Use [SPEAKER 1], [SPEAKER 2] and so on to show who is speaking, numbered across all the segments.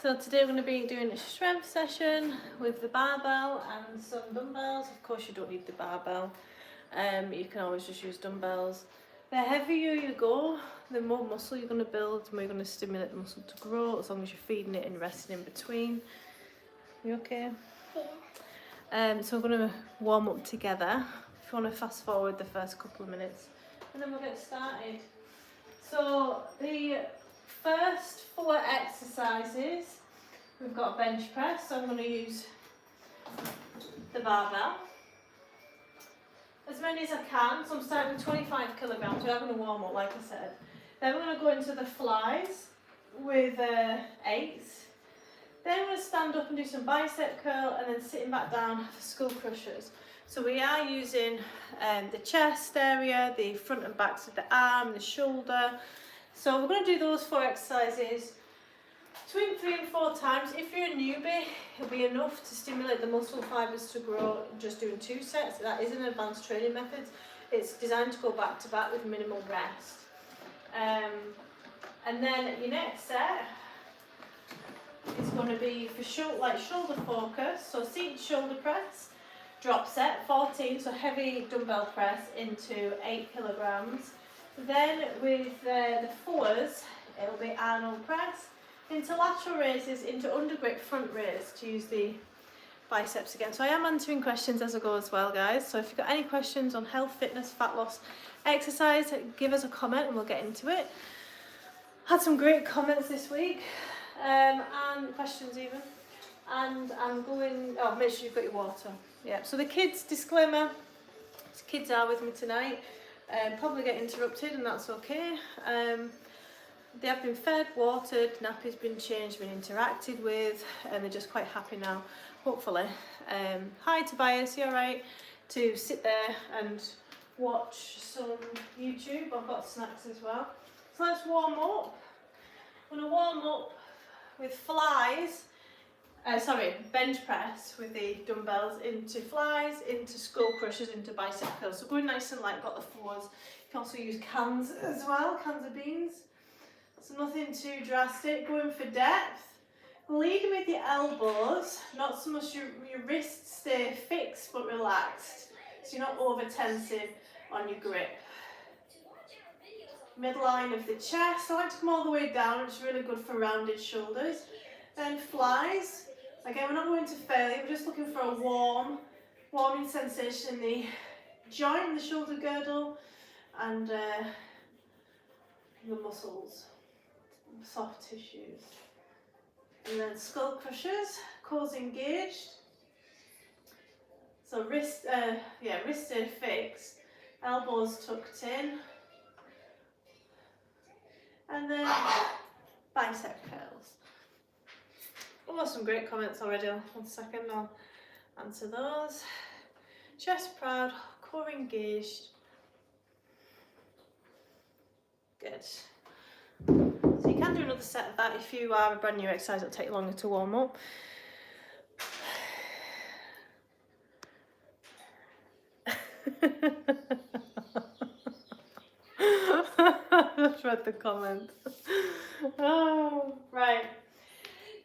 [SPEAKER 1] So today we're going to be doing a strength session with the barbell and some dumbbells. Of course you don't need the barbell, you can always just use dumbbells. The heavier you go, the more muscle you're going to build, the more you're going to stimulate the muscle to grow, as long as you're feeding it and resting in between. You okay?
[SPEAKER 2] Yeah.
[SPEAKER 1] So we're going to warm up together. If you want to fast forward the first couple of minutes and then we'll get started. So the first 4 exercises, we've got a bench press, so I'm going to use the barbell. As many as I can, so I'm starting with 25 kilograms, we're going to warm up like I said. Then we're going to go into the flies with 8s. Then we're going to stand up and do some bicep curl and then sitting back down for skull crushers. So we are using the chest area, the front and backs of the arm, the shoulder. So we're going to do those 4 exercises between 3 and 4 times. If you're a newbie, it'll be enough to stimulate the muscle fibres to grow just doing 2 sets. That is an advanced training method. It's designed to go back to back with minimal rest. And then your next set is going to be for shoulder focus. So seated shoulder press, drop set, 14, so heavy dumbbell press into 8 kilograms. Then with the 4s, it'll be Arnold press, into lateral raises, into under grip front raise to use the biceps again. So I am answering questions as I go as well, guys. So if you've got any questions on health, fitness, fat loss, exercise, give us a comment and we'll get into it. Had some great comments this week, and questions even. And I'm going, oh, make sure you've got your water. Yeah, so the kids, disclaimer, the kids are with me tonight. Probably get interrupted and that's okay. They have been fed, watered, nappy's been changed, been interacted with, and they're just quite happy now, hopefully. Hi Tobias, you alright? To sit there and watch some YouTube. I've got snacks as well. So let's warm up. I'm going to warm up with flies. Bench press with the dumbbells into flies, into skull crushers, into bicep curls. So going nice and light, got the 4s. You can also use cans as well, cans of beans. So nothing too drastic. Going for depth. Leading with your elbows, not so much your wrists stay fixed but relaxed. So you're not over tensing on your grip. Midline of the chest. I like to come all the way down, it's really good for rounded shoulders. Then flies. Again, we're not going to failure, we're just looking for a warming sensation in the joint, the shoulder girdle, and the muscles, soft tissues. And then skull crushers, cores engaged. So wristed fixed, elbows tucked in. And then bicep curls. Oh, some great comments already. 1 second, I'll answer those. Chest proud, core engaged. Good. So you can do another set of that if you are a brand new exercise. It'll take longer to warm up. Just read the comment. Oh, right.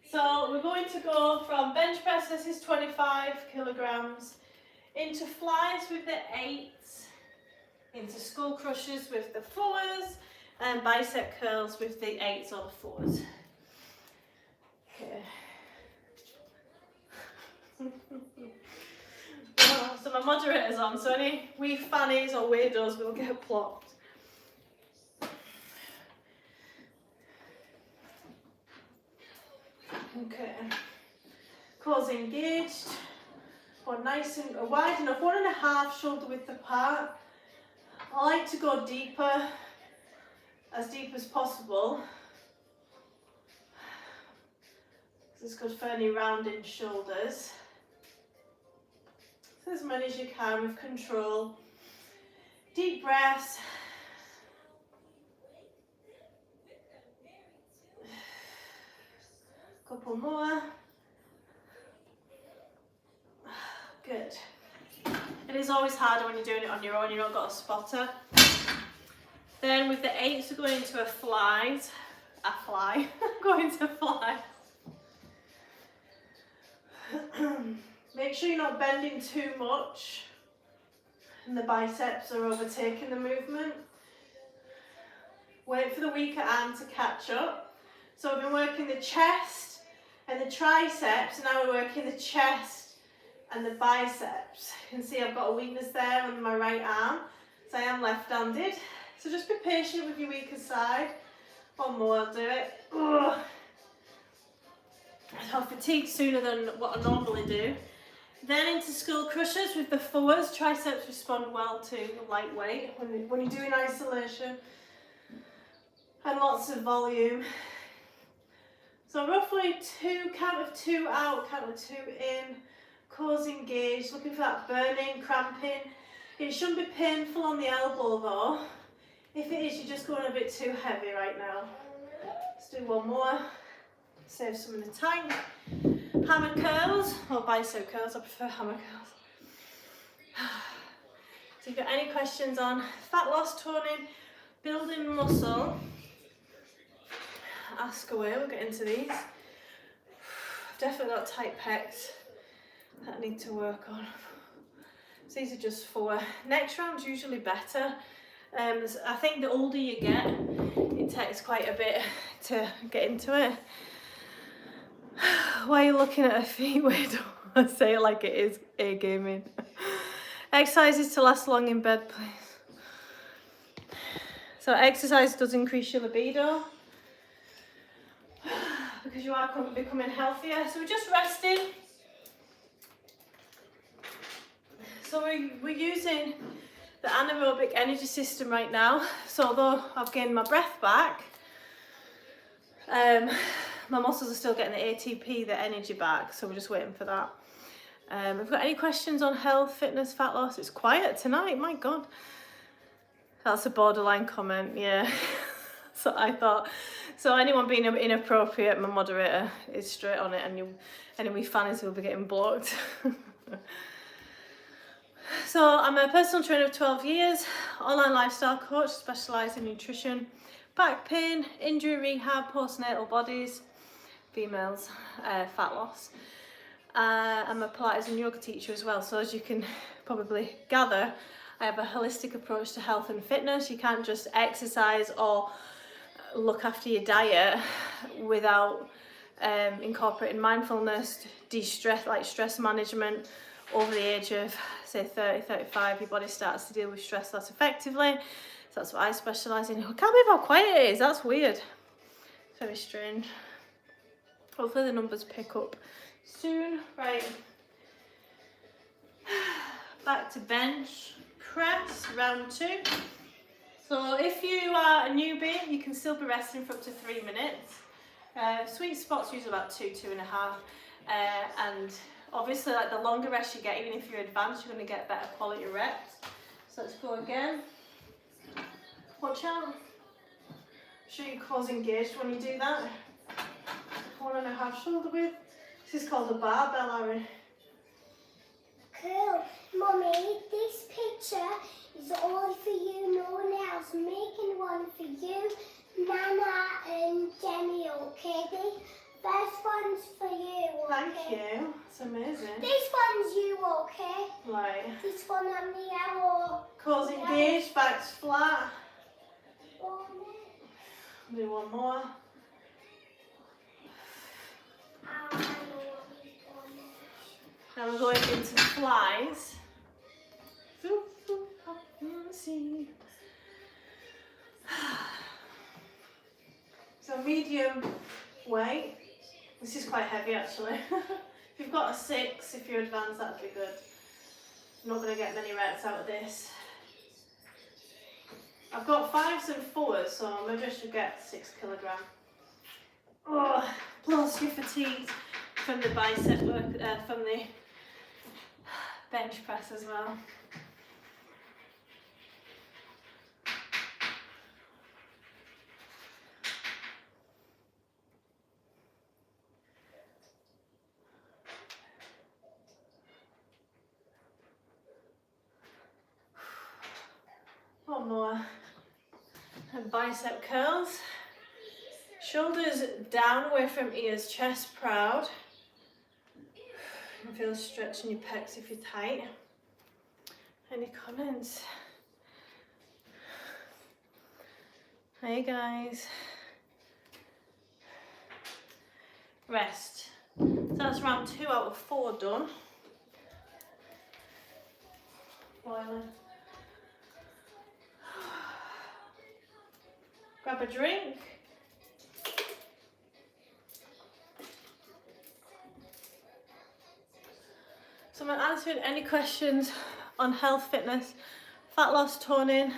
[SPEAKER 1] So we're going to go from bench press, this is 25 kilograms, into flies with the 8s, into skull crushers with the 4s, and bicep curls with the 8s or the 4s. Okay. So my moderator's on, so any wee fannies or weirdos will get plopped. Okay, cores engaged, or nice and wide enough, 1.5 shoulder width apart. I like to go deeper, as deep as possible, because it's good for any rounding shoulders. So as many as you can with control. Deep breaths. Couple more. Good. It is always harder when you're doing it on your own, you've not got a spotter. Then with the 8s, we're going into a fly, going to fly. Make sure you're not bending too much and the biceps are overtaking the movement. Wait for the weaker arm to catch up. So we've been working the chest and the triceps, and now we're working the chest and the biceps. You can see I've got a weakness there on my right arm, so I am left-handed. So just be patient with your weaker side. One more, I'll do it. Ugh. I'll fatigue sooner than what I normally do. Then into skull crushers with the forwards. Triceps respond well to lightweight when you're doing isolation. And lots of volume. So roughly count of 2 out, count of 2 in. Cores engaged, looking for that burning, cramping. It shouldn't be painful on the elbow though. If it is, you're just going a bit too heavy right now. Let's do one more. Save some in the tank. Hammer curls, or bicep curls, I prefer hammer curls. So if you've got any questions on fat loss, toning, building muscle, ask away, we'll get into these. I've definitely got tight pecs that I need to work on. So these are just for next round's usually better. I think the older you get, it takes quite a bit to get into it. Why are you looking at her feet? Wait, don't say it like it is A-gaming. Exercises to last long in bed, please. So exercise does increase your libido because you are becoming healthier. So we're just resting. So we're using the anaerobic energy system right now. So although I've gained my breath back, my muscles are still getting the ATP, the energy back. So we're just waiting for that. If you've got any questions on health, fitness, fat loss, it's quiet tonight, my God. That's a borderline comment, yeah. So I thought, so anyone being inappropriate, my moderator is straight on it, and any fans will be getting blocked. So I'm a personal trainer of 12 years, online lifestyle coach, specialised in nutrition, back pain, injury rehab, postnatal bodies, females, fat loss. I'm a Pilates and yoga teacher as well, so as you can probably gather, I have a holistic approach to health and fitness. You can't just exercise or look after your diet without incorporating mindfulness, de-stress, like stress management. Over the age of say 30, 35, your body starts to deal with stress less effectively. So that's what I specialise in. I can't believe how quiet it is, that's weird. It's very strange. Hopefully the numbers pick up soon. Right. Back to bench press, round 2. So if you are a newbie, you can still be resting for up to 3 minutes. Sweet spot's usually about 2.5. And obviously, like the longer rest you get, even if you're advanced, you're going to get better quality reps. So let's go again. Watch out. Make sure your core's engaged when you do that. 1.5 shoulder width. This is called a barbell, Aaron.
[SPEAKER 2] Cool. Mummy, this picture is only for you, no one else. I'm making one for you, Nana and Jenny, okay? The first one's for you, okay?
[SPEAKER 1] Thank you. It's amazing.
[SPEAKER 2] This one's you, okay?
[SPEAKER 1] Right.
[SPEAKER 2] This one on the yellow.
[SPEAKER 1] Core's engaged, back's flat.
[SPEAKER 2] Oh,
[SPEAKER 1] Do one more. Now we're going into flies. So medium weight. This is quite heavy actually. If you've got a 6, if you're advanced, that'd be good. I'm not going to get many reps out of this. I've got 5s and 4s, so maybe I should get 6 kilogram. Oh, plus you're fatigued from the bicep work, from the bench press as well. One more. And bicep curls. Shoulders down away from ears, chest proud. I feel a stretch in your pecs if you're tight. Any comments? Hey guys. Rest. So that's round 2 out of 4 done. Boiling. Grab a drink. So I'm answering any questions on health, fitness, fat loss, toning.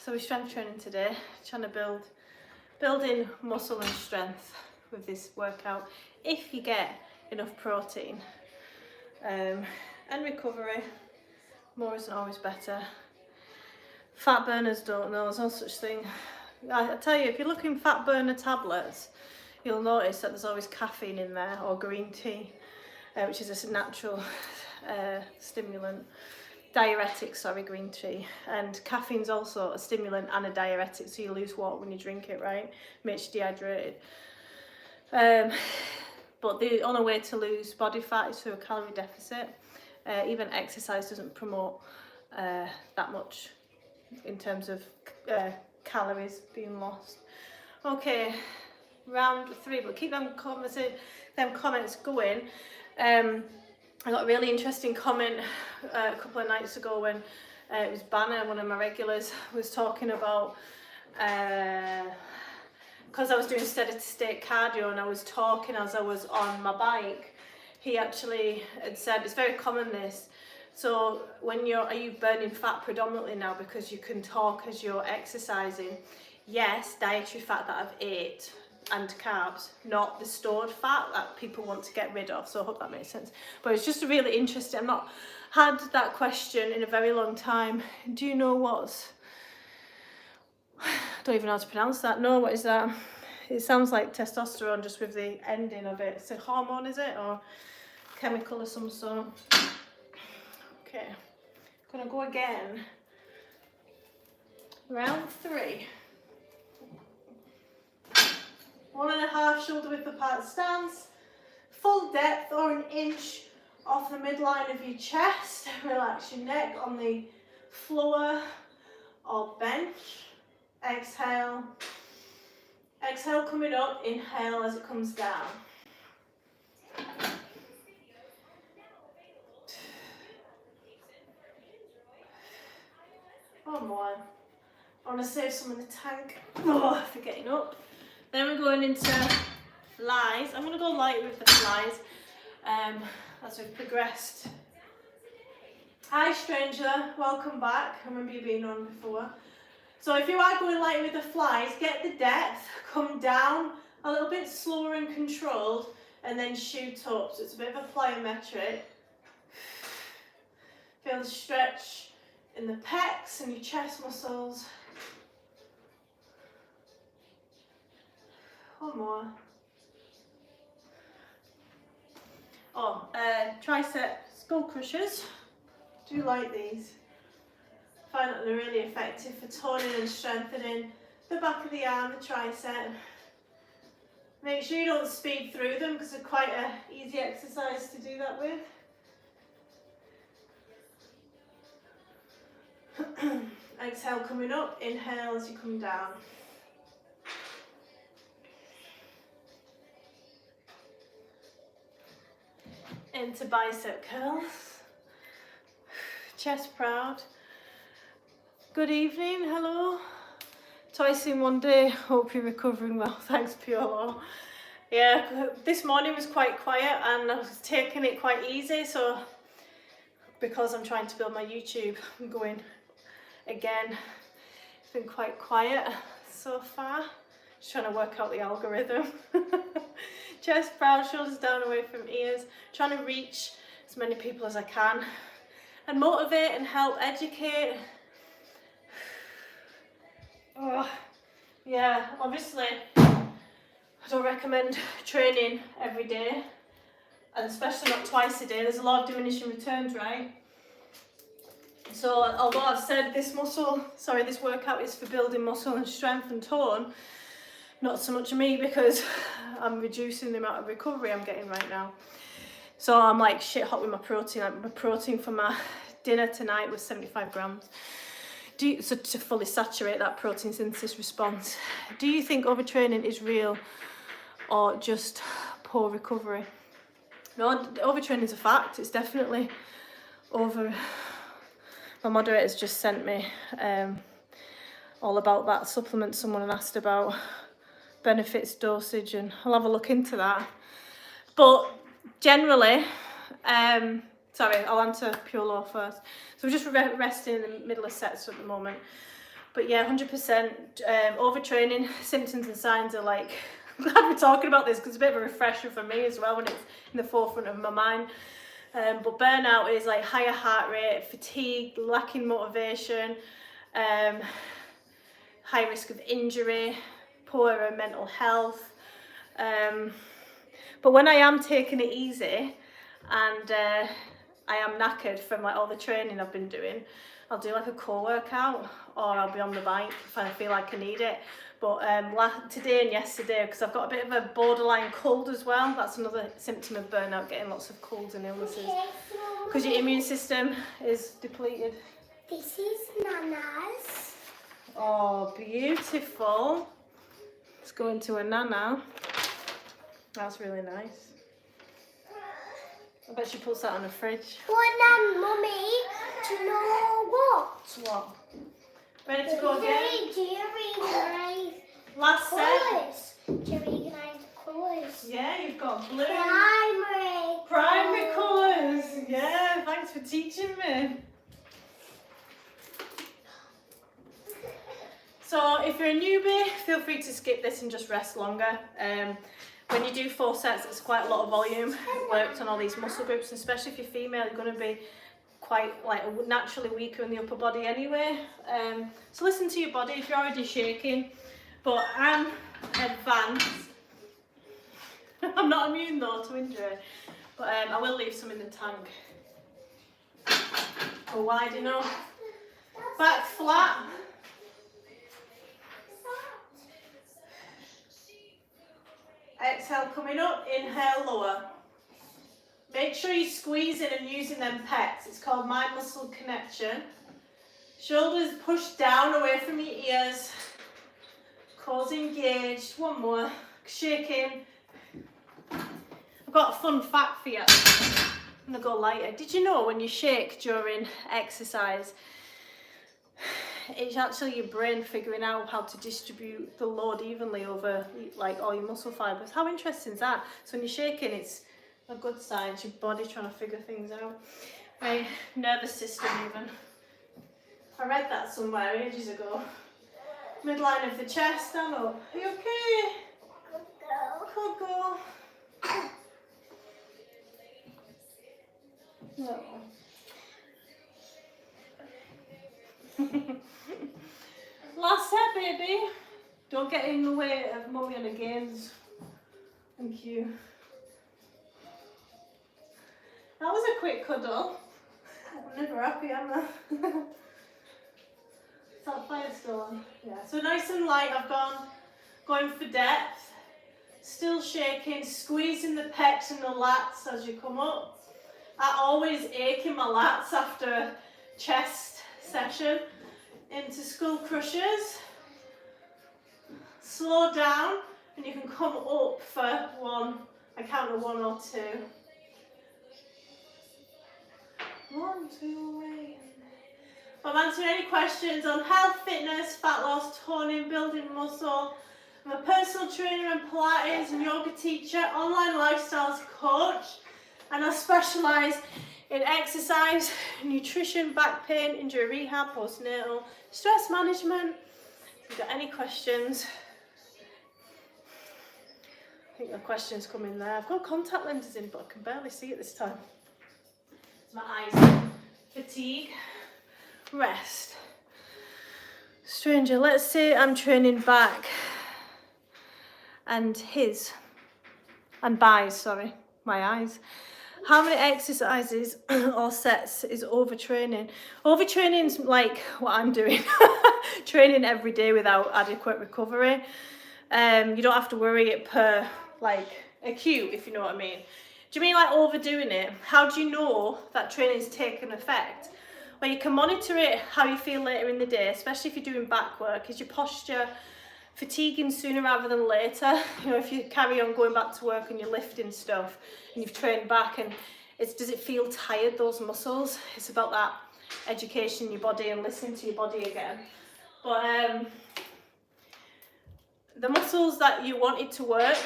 [SPEAKER 1] So we're strength training today, trying to build in muscle and strength with this workout if you get enough protein. And recovery, more isn't always better. Fat burners don't know, there's no such thing. I tell you, if you're looking fat burner tablets, you'll notice that there's always caffeine in there, or green tea, which is a natural stimulant. Diuretic, sorry, green tea. And caffeine's also a stimulant and a diuretic, so you lose water when you drink it, right? Makes you dehydrated. But the only way to lose body fat is through a calorie deficit. Even exercise doesn't promote that much in terms of calories being lost. Okay, round 3, but keep them comments going. I got a really interesting comment a couple of nights ago when it was Banner, one of my regulars, was talking about because I was doing steady state cardio and I was talking as I was on my bike. He actually had said, it's very common this, so when are you burning fat predominantly now because you can talk as you're exercising? Yes, dietary fat that I've ate and carbs, not the stored fat that people want to get rid of. So I hope that makes sense. But it's just really interesting. I've not had that question in a very long time. Do you know what's, I don't even know how to pronounce that. No, what is that? It sounds like testosterone just with the ending of it. It's a hormone, is it? Or chemical of some sort. Okay, gonna go again. Round 3. 1.5 shoulder width apart stance, full depth or an inch off the midline of your chest. Relax your neck on the floor or bench. Exhale. Exhale coming up, inhale as it comes down. One more. I want to save some in the tank for getting up. Then we're going into flies. I'm going to go light with the flies as we've progressed. Hi stranger, welcome back. I remember you being on before. So if you are going light with the flies, get the depth, come down a little bit slower and controlled, and then shoot up. So it's a bit of a plyometric. Feel the stretch in the pecs and your chest muscles. One more. Oh, tricep skull crushers. Do like these. Find that they're really effective for toning and strengthening the back of the arm, the tricep. Make sure you don't speed through them because they're quite an easy exercise to do that with. Exhale coming up, inhale as you come down. Into bicep curls. Chest proud. Good evening, hello. Twice in one day, hope you're recovering well. Thanks, Piolo. Yeah, this morning was quite quiet and I was taking it quite easy, so because I'm trying to build my YouTube, I'm going again. It's been quite quiet so far. Just trying to work out the algorithm. Chest proud, shoulders down away from ears. Trying to reach as many people as I can and motivate and help educate. Oh, yeah, obviously I don't recommend training every day, and especially not twice a day. There's a lot of diminishing returns, right? So although I've said this workout is for building muscle and strength and tone, not so much me because I'm reducing the amount of recovery I'm getting right now. So I'm like shit hot with my protein. Like my protein for my dinner tonight was 75 grams. So to fully saturate that protein synthesis response, do you think overtraining is real or just poor recovery? No, overtraining is a fact. It's definitely over. My moderator's just sent me all about that supplement someone had asked about, benefits, dosage, and I'll have a look into that. But generally, sorry, I'll answer pure law first. So we're just resting in the middle of sets at the moment. But yeah, 100% overtraining symptoms and signs are like, I'm glad we're talking about this because it's a bit of a refresher for me as well when it's in the forefront of my mind. But burnout is like higher heart rate, fatigue, lacking motivation, high risk of injury, poorer mental health. But when I am taking it easy and I am knackered from like all the training I've been doing, I'll do like a core workout or I'll be on the bike if I feel like I need it. But today and yesterday, because I've got a bit of a borderline cold as well, that's another symptom of burnout, getting lots of colds and illnesses. Because your immune system is depleted.
[SPEAKER 2] This is Nana's.
[SPEAKER 1] Oh, beautiful. Let's go into a Nana. That's really nice. I bet she puts that on the fridge.
[SPEAKER 2] Well, Mummy, do you know what?
[SPEAKER 1] What? Ready to go again?
[SPEAKER 2] Do you recognize
[SPEAKER 1] Last set.
[SPEAKER 2] colours? Do you recognize the colours?
[SPEAKER 1] Yeah, you've got blue.
[SPEAKER 2] Primary
[SPEAKER 1] colours. Yeah, thanks for teaching me. So if you're a newbie, feel free to skip this and just rest longer. When you do 4 sets, it's quite a lot of volume. Worked on all these muscle groups, and especially if you're female, you're going to be quite like naturally weaker in the upper body anyway. So listen to your body if you're already shaking. But I'm advanced. I'm not immune though to injury, but I will leave some in the tank. Go wide enough. Back flat. Exhale coming up, inhale lower. Make sure you're squeezing and using them pecs. It's called mind muscle connection. Shoulders pushed down away from your ears. Cores engaged. One more. Shaking. I've got a fun fact for you. I'm going to go lighter. Did you know when you shake during exercise, it's actually your brain figuring out how to distribute the load evenly over like all your muscle fibers. How interesting is that? So when you're shaking, it's a good sign. It's your body trying to figure things out. My nervous system even. I read that somewhere ages ago. Midline of the chest, stand up. Are you okay? Good girl. No. Last set, baby. Don't get in the way of Mummy and the games. Thank you. That was a quick cuddle. I'm never happy, am I? Is that fire still on? Yeah. So nice and light. I've going for depth. Still shaking, squeezing the pecs and the lats as you come up. I always ache in my lats after a chest session. Into skull crushers. Slow down and you can come up for one. I count to 1 or 2. 1, 2, wait. I'm answering any questions on health, fitness, fat loss, toning, building muscle. I'm a personal trainer and Pilates and yoga teacher, online lifestyles coach, and I specialise in exercise, nutrition, back pain, injury rehab, postnatal, stress management. If you've got any questions, I think the questions come in there. I've got contact lenses in, but I can barely see it this time. My eyes. Fatigue. Rest. Stranger, let's say I'm training back and my eyes. How many exercises or sets is overtraining? Overtraining's like what I'm doing. Training every day without adequate recovery. You don't have to worry it per like acute, if you know what I mean. Do you mean like overdoing it? How do you know that training's taken effect? Well, you can monitor it how you feel later in the day, especially if you're doing back work. Is your posture fatiguing sooner rather than later? You know, if you carry on going back to work and you're lifting stuff and you've trained back, and does it feel tired, those muscles? It's about that education in your body and listening to your body again. But the muscles that you wanted to work,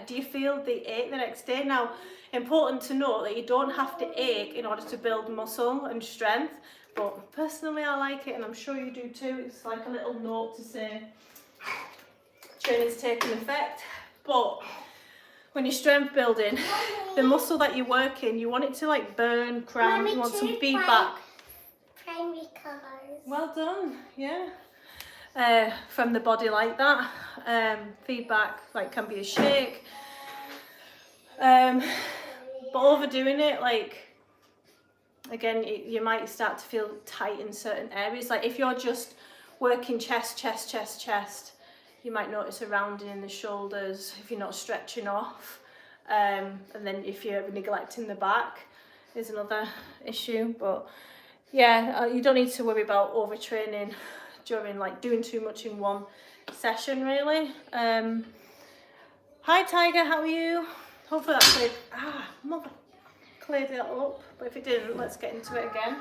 [SPEAKER 1] do you feel they ache the next day? Now, important to note that you don't have to ache in order to build muscle and strength, but personally I like it, and I'm sure you do too. It's like a little note to say training's taking effect. But when you're strength building, the muscle that you're working, you want it to like burn, cramp, you want some feedback.
[SPEAKER 2] Primary colours.
[SPEAKER 1] Well done, yeah. From the body like that. Feedback like can be a shake. But overdoing it, like, again, you might start to feel tight in certain areas. Like if you're just working chest, you might notice a rounding in the shoulders if you're not stretching off. And then if you're neglecting the back is another issue. But yeah, you don't need to worry about overtraining during like doing too much in one session really. Hi Tiger, how are you? Hopefully that cleared it up, but if it didn't, let's get into it again.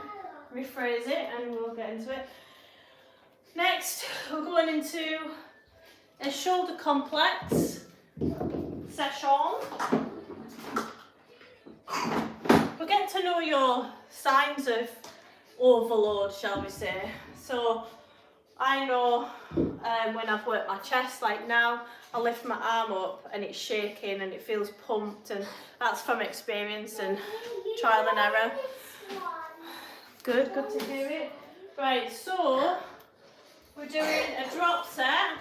[SPEAKER 1] Rephrase it and we'll get into it. Next, we're going into a shoulder complex session. We're getting to know your signs of overload, shall we say. So I know when I've worked my chest, like now, I lift my arm up and it's shaking and it feels pumped, and that's from experience and trial and error. Good to hear it. Right, so we're doing a drop set.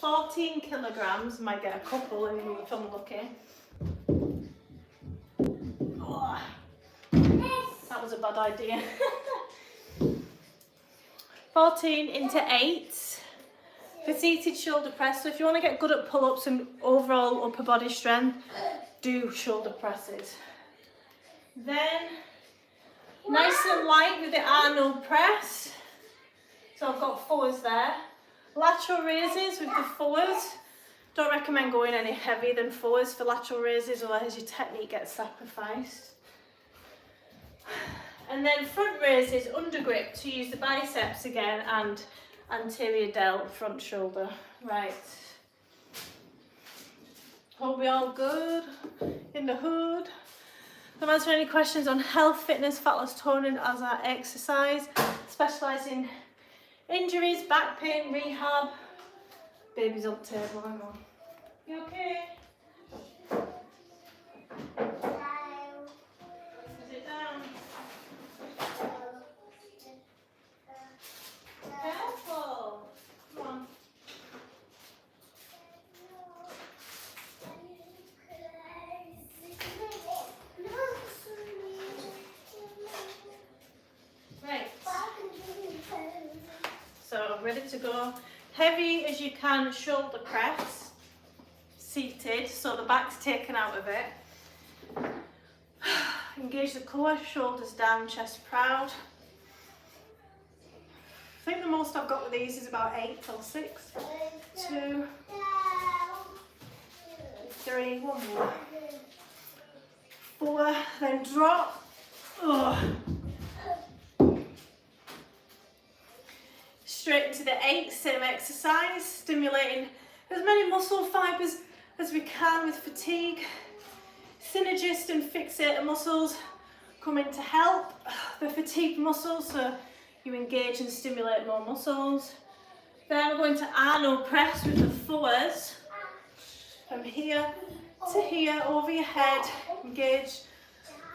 [SPEAKER 1] 14 kilograms, might get a couple if I'm lucky. Oh, that was a bad idea. 14 into 8 for seated shoulder press. So if you want to get good at pull-ups and overall upper body strength, do shoulder presses. Then nice and light with the Arnold press. So I've got forwards there. Lateral raises with the forwards. Don't recommend going any heavier than forwards for lateral raises, otherwise your technique gets sacrificed. And then front raises, under grip, to use the biceps again, and anterior delt, front shoulder. Right. Hope we all good in the hood. I'm answering any questions on health, fitness, fat loss, toning as our exercise. Specialise in injuries, back pain, rehab. Baby's on the table, hang on. You okay? Sit down. Careful. Come on. Right. So ready to go. Heavy as you can shoulder press. Seated, so the back's taken out of it. Engage the core, shoulders down, chest proud. I think the most I've got with these is about 8 or 6. 2, 3, one more. 4, then drop. Straight into the 8, same exercise, stimulating as many muscle fibres as we can with fatigue. Synergist and fixator muscles come in to help the fatigued muscles, so you engage and stimulate more muscles. Then we're going to Arnold press with the forwards. From here to here, over your head, engage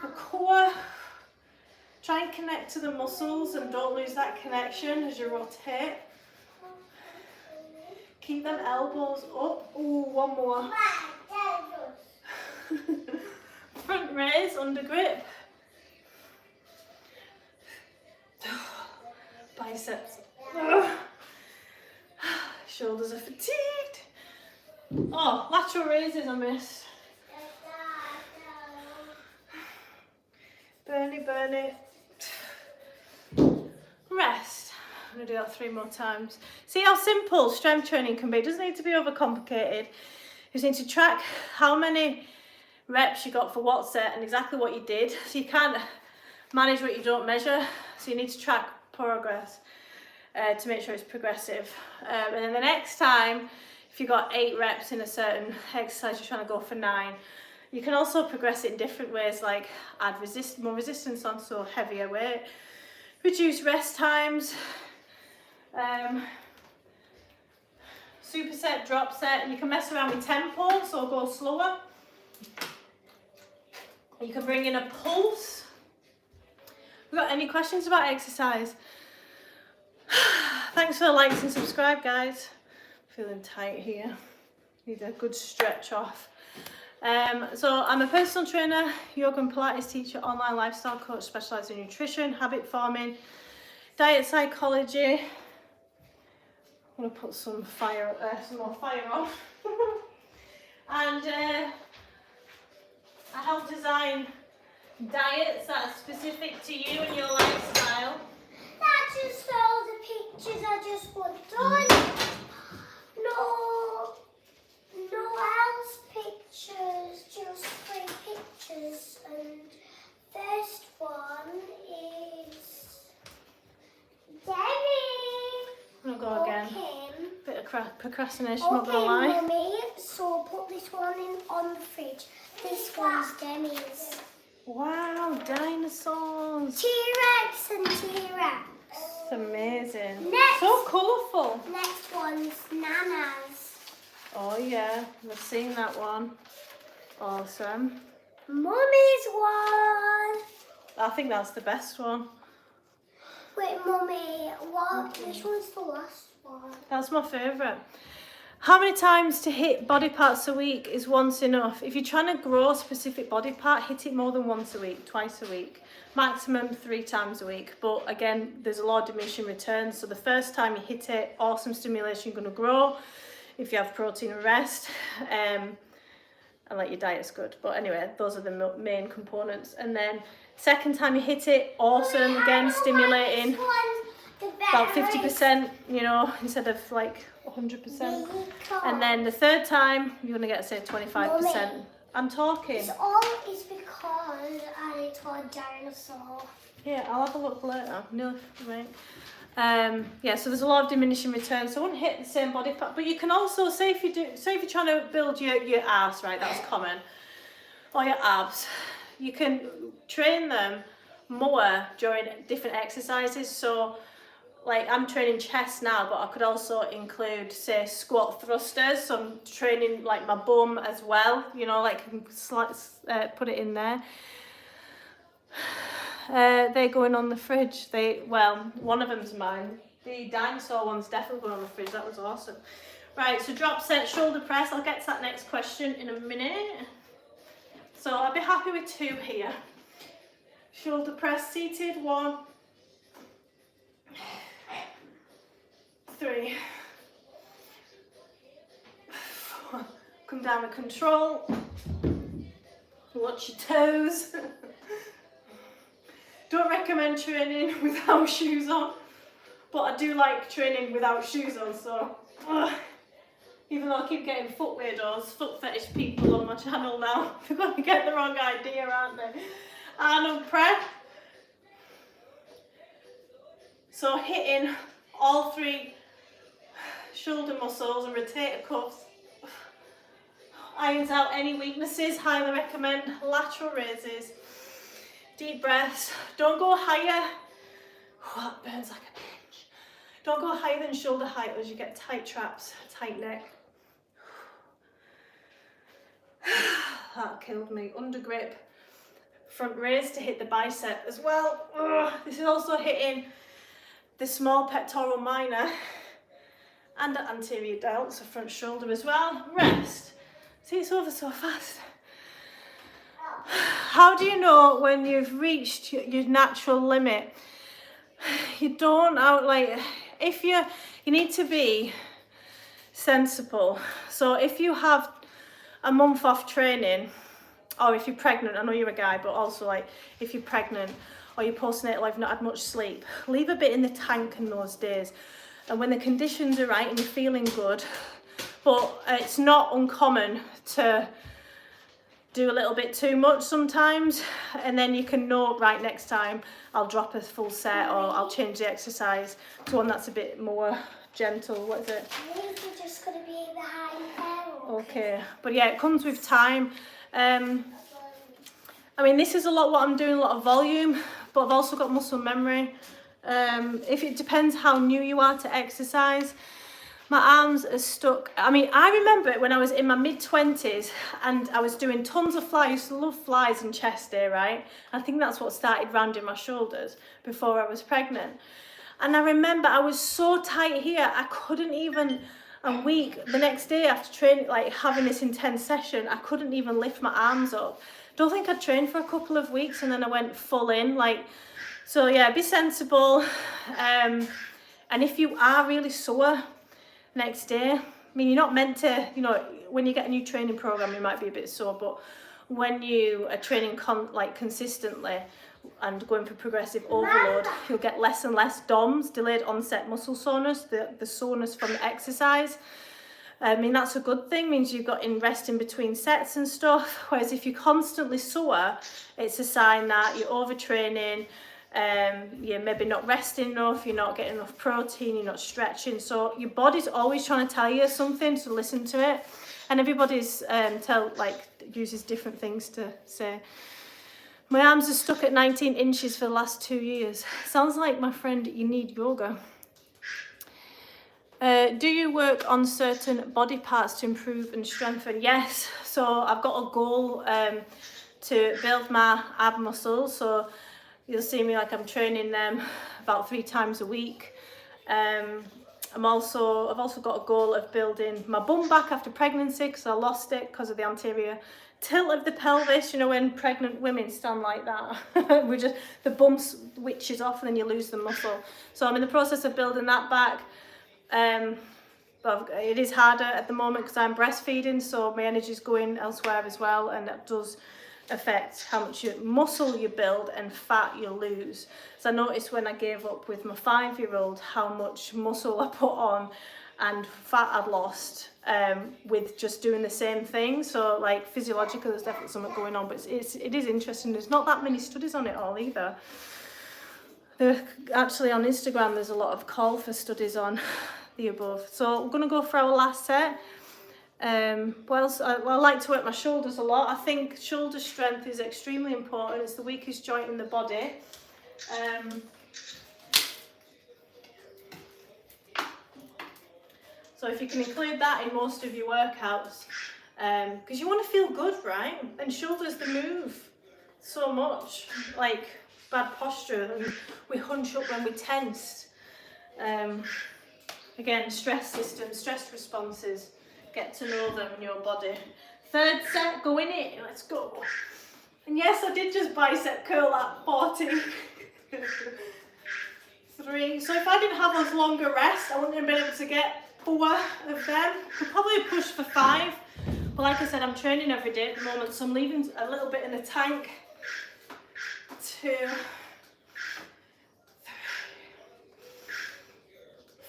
[SPEAKER 1] the core. Try and connect to the muscles and don't lose that connection as you rotate. Keep them elbows up. Ooh, one more. Front raise, under grip. Biceps. Shoulders are fatigued. Oh, lateral raises I missed. Burn it, burn it. Rest. I'm going to do that 3 more times. See how simple strength training can be. It doesn't need to be overcomplicated. You just need to track how many reps you got for what set and exactly what you did. So you can't manage what you don't measure. So you need to track progress to make sure it's progressive. And then the next time, if you got 8 reps in a certain exercise, you're trying to go for 9. You can also progress it in different ways, like add more resistance on, so heavier weight, reduce rest times, superset, drop set, and you can mess around with tempo, so go slower. You can bring in a pulse. We got any questions about exercise? Thanks for the likes and subscribe, guys. Feeling tight here. Need a good stretch off. So I'm a personal trainer, yoga and Pilates teacher, online lifestyle coach, specialising in nutrition, habit forming, diet psychology. I'm going to put some more fire on. And I help design diets that are specific to you and your lifestyle.
[SPEAKER 2] That's just all the pictures I just put on. No else pictures, just 3 pictures. And first one is Demi.
[SPEAKER 1] I'm going to go again.
[SPEAKER 2] Okay.
[SPEAKER 1] Bit of procrastination, not going to lie.
[SPEAKER 2] Mummy, so put this one on the fridge. This one's Demi's.
[SPEAKER 1] Wow, dinosaurs.
[SPEAKER 2] T-Rex and T-Rex.
[SPEAKER 1] It's amazing.
[SPEAKER 2] Next.
[SPEAKER 1] So colourful.
[SPEAKER 2] Next one's Nana's.
[SPEAKER 1] Oh yeah, we've seen that one. Awesome.
[SPEAKER 2] Mummy's one.
[SPEAKER 1] I think that's the best one.
[SPEAKER 2] Wait, Mummy, which one's the last one?
[SPEAKER 1] That's my favourite. How many times to hit body parts a week is once enough? If you're trying to grow a specific body part, hit it more than once a week, twice a week. Maximum 3 times a week. But again, there's a lot of diminishing returns. So the first time you hit it, awesome stimulation, you're going to grow. If you have protein and rest, and like your diet's good. But anyway, those are the main components. And then second time you hit it, awesome, again, stimulating. About 50%, you know, instead of like 100%. And then the third time, you're going to get, say, 25%. I'm talking.
[SPEAKER 2] It's all is because I ate a dinosaur.
[SPEAKER 1] Yeah, I'll have a look later. No, right. Yeah, so there's a lot of diminishing returns. So I wouldn't hit the same body part, but you can also say if you're trying to build your ass, right? That's common, or your abs. You can train them more during different exercises. So, like I'm training chest now, but I could also include, say, squat thrusters. So I'm training like my bum as well. You know, like put it in there. They're going on the fridge. One of them's mine. The dinosaur one's definitely going on the fridge. That was awesome. Right, so drop set, shoulder press. I'll get to that next question in a minute. So I'll be happy with 2 here. Shoulder press, seated, 1, 3, 4. Come down with control. Watch your toes. Don't recommend training without shoes on, but I do like training without shoes on, so even though I keep getting foot weirdos, foot fetish people on my channel now, they're going to get the wrong idea, aren't they? Arnold press. So hitting all 3 shoulder muscles and rotator cuffs irons out any weaknesses. Highly recommend lateral raises. Deep breaths. Don't go higher. Oh, that burns like a bitch. Don't go higher than shoulder height as you get tight traps, tight neck. That killed me. Under grip. Front raise to hit the bicep as well. Ugh. This is also hitting the small pectoral minor and the anterior delt, so front shoulder as well. Rest. See, it's over so fast. How do you know when you've reached your natural limit? You don't if you need to be sensible. So if you have a month off training, or if you're pregnant, I know you're a guy, but also like if you're pregnant or you're postnatal, you've not had much sleep, leave a bit in the tank in those days. And when the conditions are right and you're feeling good, but it's not uncommon to do a little bit too much sometimes, and then you can know, right, next time I'll drop a full set, or I'll change the exercise to one that's a bit more gentle. What is it?
[SPEAKER 2] These are just going to be behind there.
[SPEAKER 1] Okay, but yeah, it comes with time. I mean, this is a lot what I'm doing, a lot of volume, but I've also got muscle memory. If it depends how new you are to exercise. My arms are stuck. I mean, I remember when I was in my mid-20s and I was doing tons of flies. I used to love flies and chest day, right? I think that's what started rounding my shoulders before I was pregnant. And I remember I was so tight here, I couldn't even, a week, the next day after training, like having this intense session, I couldn't even lift my arms up. Don't think I'd trained for a couple of weeks, and then I went full in, like, so yeah, be sensible. And if you are really sore next day, I mean, you're not meant to, you know, when you get a new training program, you might be a bit sore, but when you are training consistently and going for progressive overload, you'll get less and less DOMS, delayed onset muscle soreness, the soreness from the exercise. I mean, that's a good thing, means you've got rest in between sets and stuff. Whereas if you're constantly sore, it's a sign that you're overtraining, you're maybe not resting enough, you're not getting enough protein, you're not stretching. So your body's always trying to tell you something, so listen to it. And everybody's uses different things to say. My arms are stuck at 19 inches for the last 2 years. Sounds like, my friend, you need yoga. Do you work on certain body parts to improve and strengthen? Yes, so I've got a goal to build my ab muscles. So you'll see me, like, I'm training them about 3 times a week. I've also got a goal of building my bum back after pregnancy, because I lost it because of the anterior tilt of the pelvis. You know, when pregnant women stand like that, the bum switches off and then you lose the muscle. So I'm in the process of building that back. But it is harder at the moment because I'm breastfeeding, so my energy is going elsewhere as well, and that does affect how much muscle you build and fat you lose. So I noticed when I gave up with my 5-year-old how much muscle I put on and fat I'd lost with just doing the same thing. So, like, physiologically there's definitely something going on, but it is interesting. There's not that many studies on it all either. Actually, on Instagram there's a lot of call for studies on the above. So we're going to go for our last set. What else? I like to work my shoulders a lot. I think shoulder strength is extremely important. It's the weakest joint in the body. So if you can include that in most of your workouts, because you want to feel good, right? And shoulders, they move so much, like bad posture, and we hunch up when we tense. Again, stress systems, stress responses, get to know them in your body. 3rd set, go in it, let's go. And yes, I did just bicep curl at 40. 3. So if I didn't have those longer rests, I wouldn't have been able to get 4 of them. Could probably push for 5. But like I said, I'm training every day at the moment, so I'm leaving a little bit in the tank. 2, 3,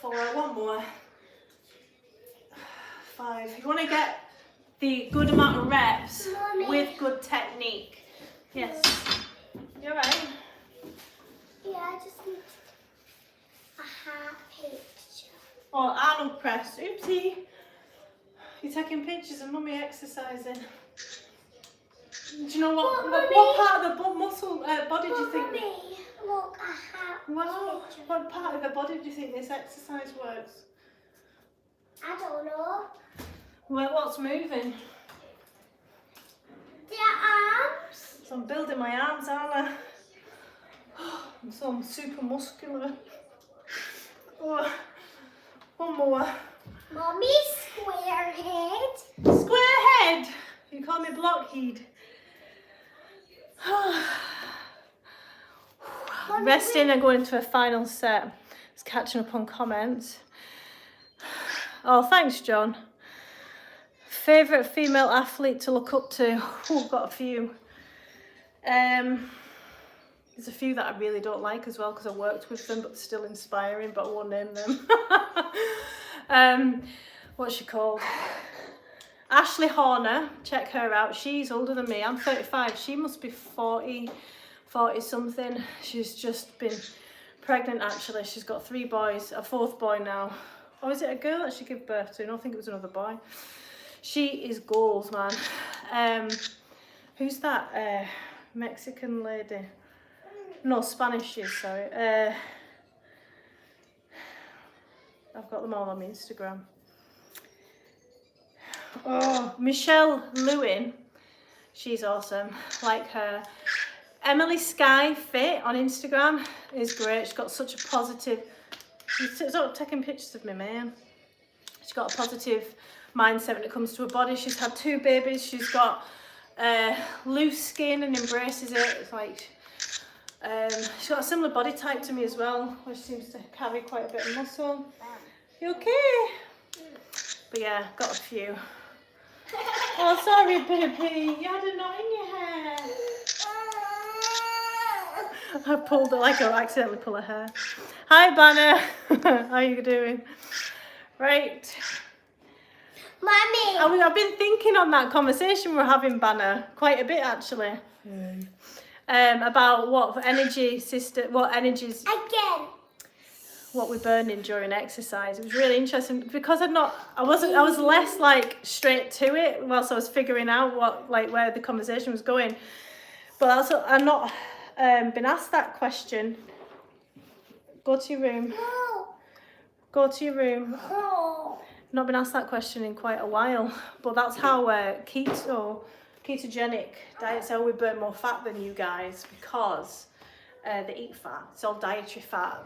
[SPEAKER 1] 4, 1 more. 5. You want to get the good amount of reps, Mommy, with good technique. Yes. You're right.
[SPEAKER 2] Yeah, I just need a heart picture.
[SPEAKER 1] Or Arnold press. Oopsie. You're taking pictures of Mummy exercising. Do you know what part of the body do you think?
[SPEAKER 2] Mummy, look, a heart
[SPEAKER 1] Wow.
[SPEAKER 2] picture.
[SPEAKER 1] What part of the body do you think this exercise works?
[SPEAKER 2] I don't know.
[SPEAKER 1] Well, what's moving?
[SPEAKER 2] The arms.
[SPEAKER 1] So I'm building my arms, aren't I? So I'm super muscular. Oh, 1 more.
[SPEAKER 2] Mummy, square head.
[SPEAKER 1] Square head. You call me blockhead. Resting and going into a final set. Just catching up on comments. Oh, thanks, John. Favourite female athlete to look up to? Oh, I've got a few. There's a few that I really don't like as well because I worked with them, but still inspiring, but I won't name them. What's she called? Ashley Horner, check her out. She's older than me. I'm 35. She must be 40 something. She's just been pregnant actually. She's got 3 boys, a 4th boy now. Or is it a girl that she gave birth to? No, I think it was another boy. She is goals, man. Who's that Mexican lady? No, Spanish she is, sorry. I've got them all on my Instagram. Oh, Michelle Lewin. She's awesome. Like her. Emily Sky Fit on Instagram is great. She's got such a positive... She's sort of taking pictures of me, man. She's got a positive mindset when it comes to her body. She's had 2 babies. She's got loose skin and embraces it. It's like... she's got a similar body type to me as well, which seems to carry quite a bit of muscle. You okay? But yeah, got a few. Oh, sorry, baby. You had a knot in your hair. I pulled it like I accidentally pull her hair. Hi, Banner. How are you doing? Right.
[SPEAKER 2] Mummy.
[SPEAKER 1] I've been thinking on that conversation we're having, Banner, quite a bit actually. About what energies, what we're burning during exercise. It was really interesting because I was less like straight to it whilst I was figuring out where the conversation was going. But also I'm not been asked that question. Go to your room.
[SPEAKER 2] No.
[SPEAKER 1] Go to your room.
[SPEAKER 2] No.
[SPEAKER 1] Not been asked that question in quite a while, but that's how ketogenic diets how we burn more fat than you guys because they eat fat. It's all dietary fat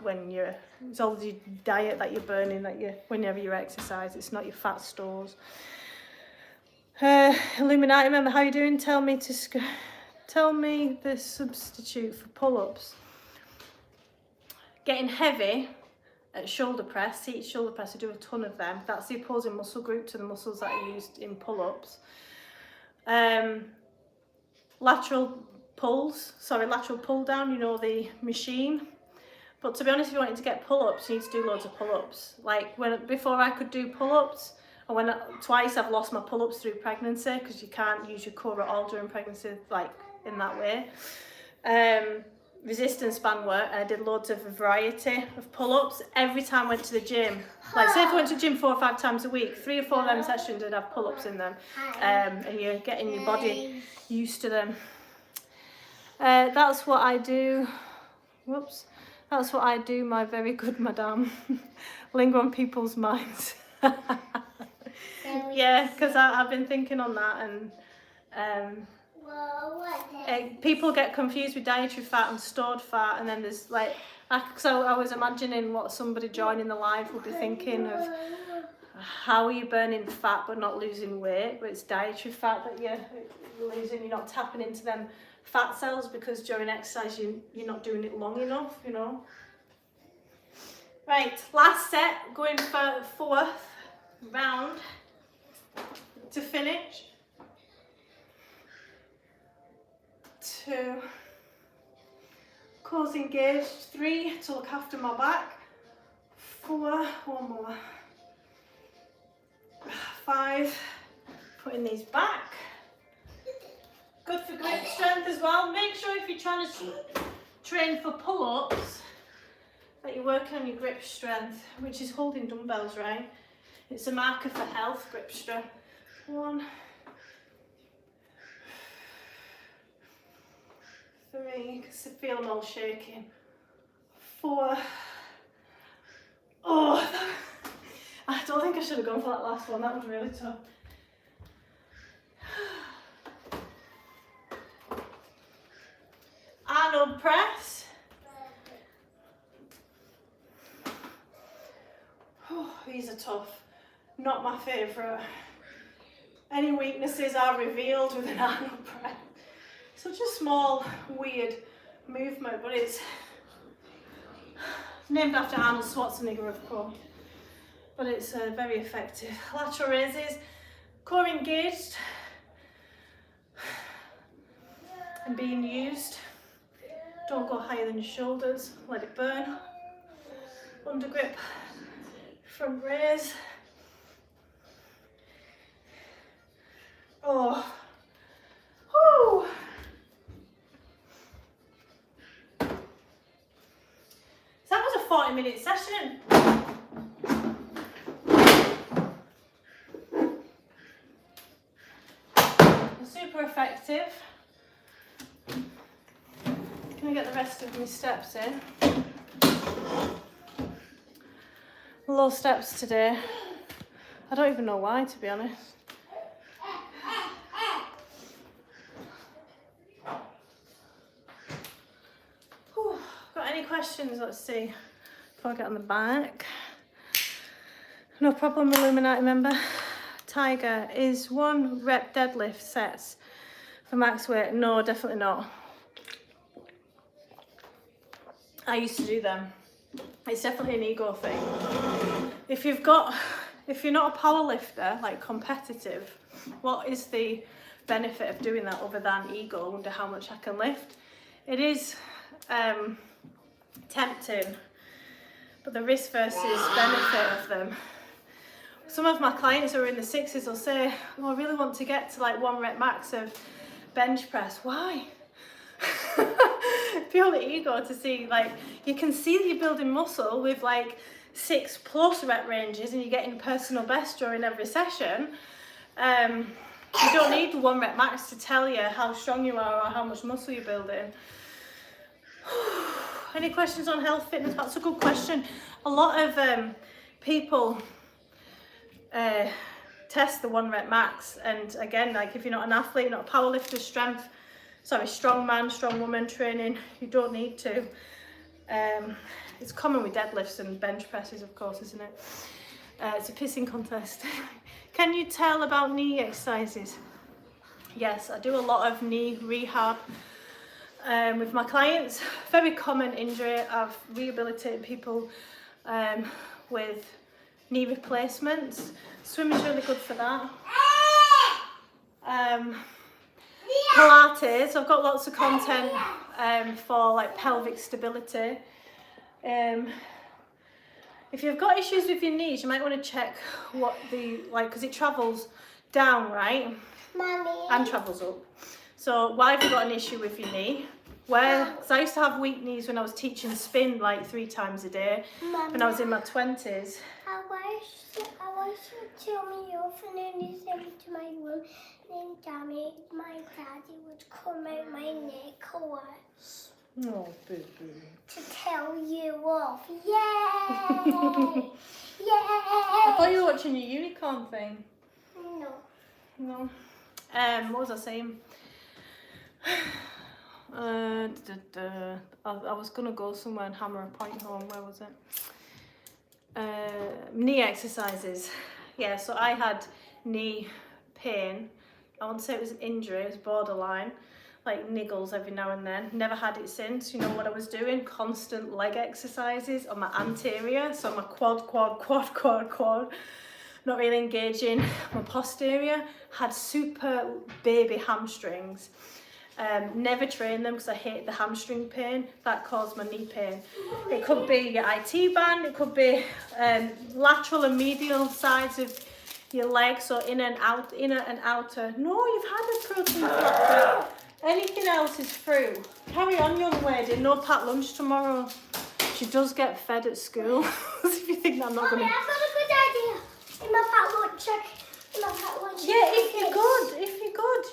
[SPEAKER 1] it's all the diet that you're burning whenever you exercise. It's not your fat stores. Illuminati, remember how you doing? Tell me the substitute for pull-ups. Getting heavy at shoulder press, seated shoulder press, I do a ton of them. That's the opposing muscle group to the muscles that are used in pull-ups. Lateral pull down, you know, the machine. But to be honest, if you wanted to get pull-ups, you need to do loads of pull-ups. Like before I could do pull-ups, and twice I've lost my pull-ups through pregnancy because you can't use your core at all during pregnancy, like in that way. Resistance band work, and I did loads of a variety of pull-ups every time I went to the gym. Like say if I went to the gym 4 or 5 times a week, 3 or 4 of them sessions would have pull-ups in them, and you're getting your body used to them. That's what I do. Whoops. That's what I do, my very good madame. Linger on people's minds. Yeah, because I've been thinking on that, and people get confused with dietary fat and stored fat, and then there's so I was imagining what somebody joining the live would be thinking of. How are you burning fat but not losing weight? But it's dietary fat that you're losing. You're not tapping into them fat cells because during exercise you're not doing it long enough, you know. Right, last set, going for 4th round to finish. 2, close engaged, 3 to look after my back, 4, one more, 5, putting these back. Good for grip strength as well. Make sure if you're trying to train for pull-ups that you're working on your grip strength, which is holding dumbbells, right? It's a marker for health, grip strength. 1, 3, you can feel them all shaking. 4. Oh, I don't think I should have gone for that last one. That was really tough. Arnold press. Oh, these are tough. Not my favourite. Any weaknesses are revealed with an Arnold press. Such a small, weird movement, but it's named after Arnold Schwarzenegger, of course. but it's very effective. Lateral raises, core engaged and being used. Don't go higher than your shoulders, let it burn. Under grip, front raise. Oh, whoo. So that was a 40-minute session. Super effective. Can I get the rest of my steps in? Low steps today. I don't even know why, to be honest. Whew. Got any questions? Let's see. Before I get on the back. No problem, Illuminati member. Tiger, is 1 rep deadlift sets for max weight? No, definitely not. I used to do them. It's definitely an ego thing. If you're not a power lifter, like competitive, what is the benefit of doing that other than ego? I wonder how much I can lift. It is tempting, but the risk versus benefit of them. Some of my clients who are in the 60s will say, oh, I really want to get to like 1 rep max of bench press. Why? Purely ego to see, like, you can see that you're building muscle with like 6+ rep ranges and you're getting personal best during every session. You don't need the 1 rep max to tell you how strong you are or how much muscle you're building. Any questions on health fitness? That's a good question. A lot of people test the 1 rep max, and again, like if you're not an athlete, you're not a power lifter, strong man, strong woman training, you don't need to. It's common with deadlifts and bench presses, of course, isn't it? It's a pissing contest. Can you tell about knee exercises? Yes, I do a lot of knee rehab with my clients. Very common injury. I've rehabilitated people with knee replacements. Swimming's really good for that. Pilates, I've got lots of content for like pelvic stability. If you've got issues with your knees, you might want to check what because it travels down, right?
[SPEAKER 2] Mommy.
[SPEAKER 1] And travels up. So why have you got an issue with your knee? Because I used to have weak knees when I was teaching spin like 3 times a day.
[SPEAKER 2] Mommy.
[SPEAKER 1] When I was in my 20s.
[SPEAKER 2] I wish you tell me off and then you send me to my room and then my daddy would come out my neck or
[SPEAKER 1] Oh, boo-boo.
[SPEAKER 2] to tell you off. Yay! Yay!
[SPEAKER 1] I thought you were watching your unicorn thing.
[SPEAKER 2] No.
[SPEAKER 1] No. What was I saying? I was gonna go somewhere and hammer a point home. Where was it? Knee exercises. Yeah, so I had knee pain. I won't say it was an injury, it was borderline. Like niggles every now and then. Never had it since. You know what I was doing? Constant leg exercises on my anterior. So my quad. Not really engaging my posterior. Had super baby hamstrings. Never trained them because I hate the hamstring pain. That caused my knee pain. It could be your IT band. It could be lateral and medial sides of your legs. So inner and outer. No, you've had a protein factor. Anything else is through. Carry on, young lady. No packed lunch tomorrow. She does get fed at school. If you think that I'm not
[SPEAKER 2] Mommy,
[SPEAKER 1] going to...
[SPEAKER 2] I've got a good idea. In my packed lunch.
[SPEAKER 1] Yeah, if you're good.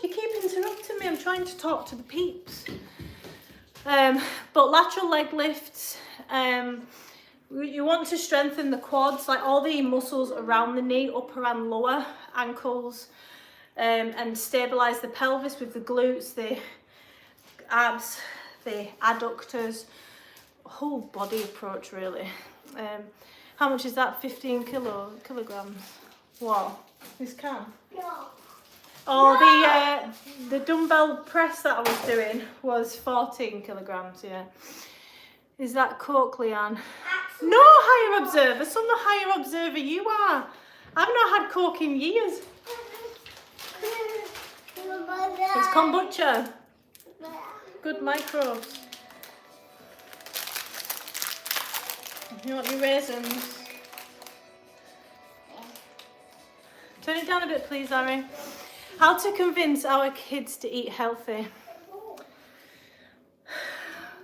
[SPEAKER 1] You keep interrupting me. I'm trying to talk to the peeps. But lateral leg lifts. You want to strengthen the quads, like all the muscles around the knee, upper and lower ankles. And stabilise the pelvis with the glutes, the abs, the adductors, whole body approach really. How much is that? 15 kilograms? What? This can?
[SPEAKER 2] No.
[SPEAKER 1] Oh, the dumbbell press that I was doing was 14 kilograms, yeah. Is that Coke, Leanne? No higher observer, some the higher observer you are. I've not had Coke in years. It's kombucha. Good microbes. You want your raisins? Turn it down a bit, please, Harry. How to convince our kids to eat healthy.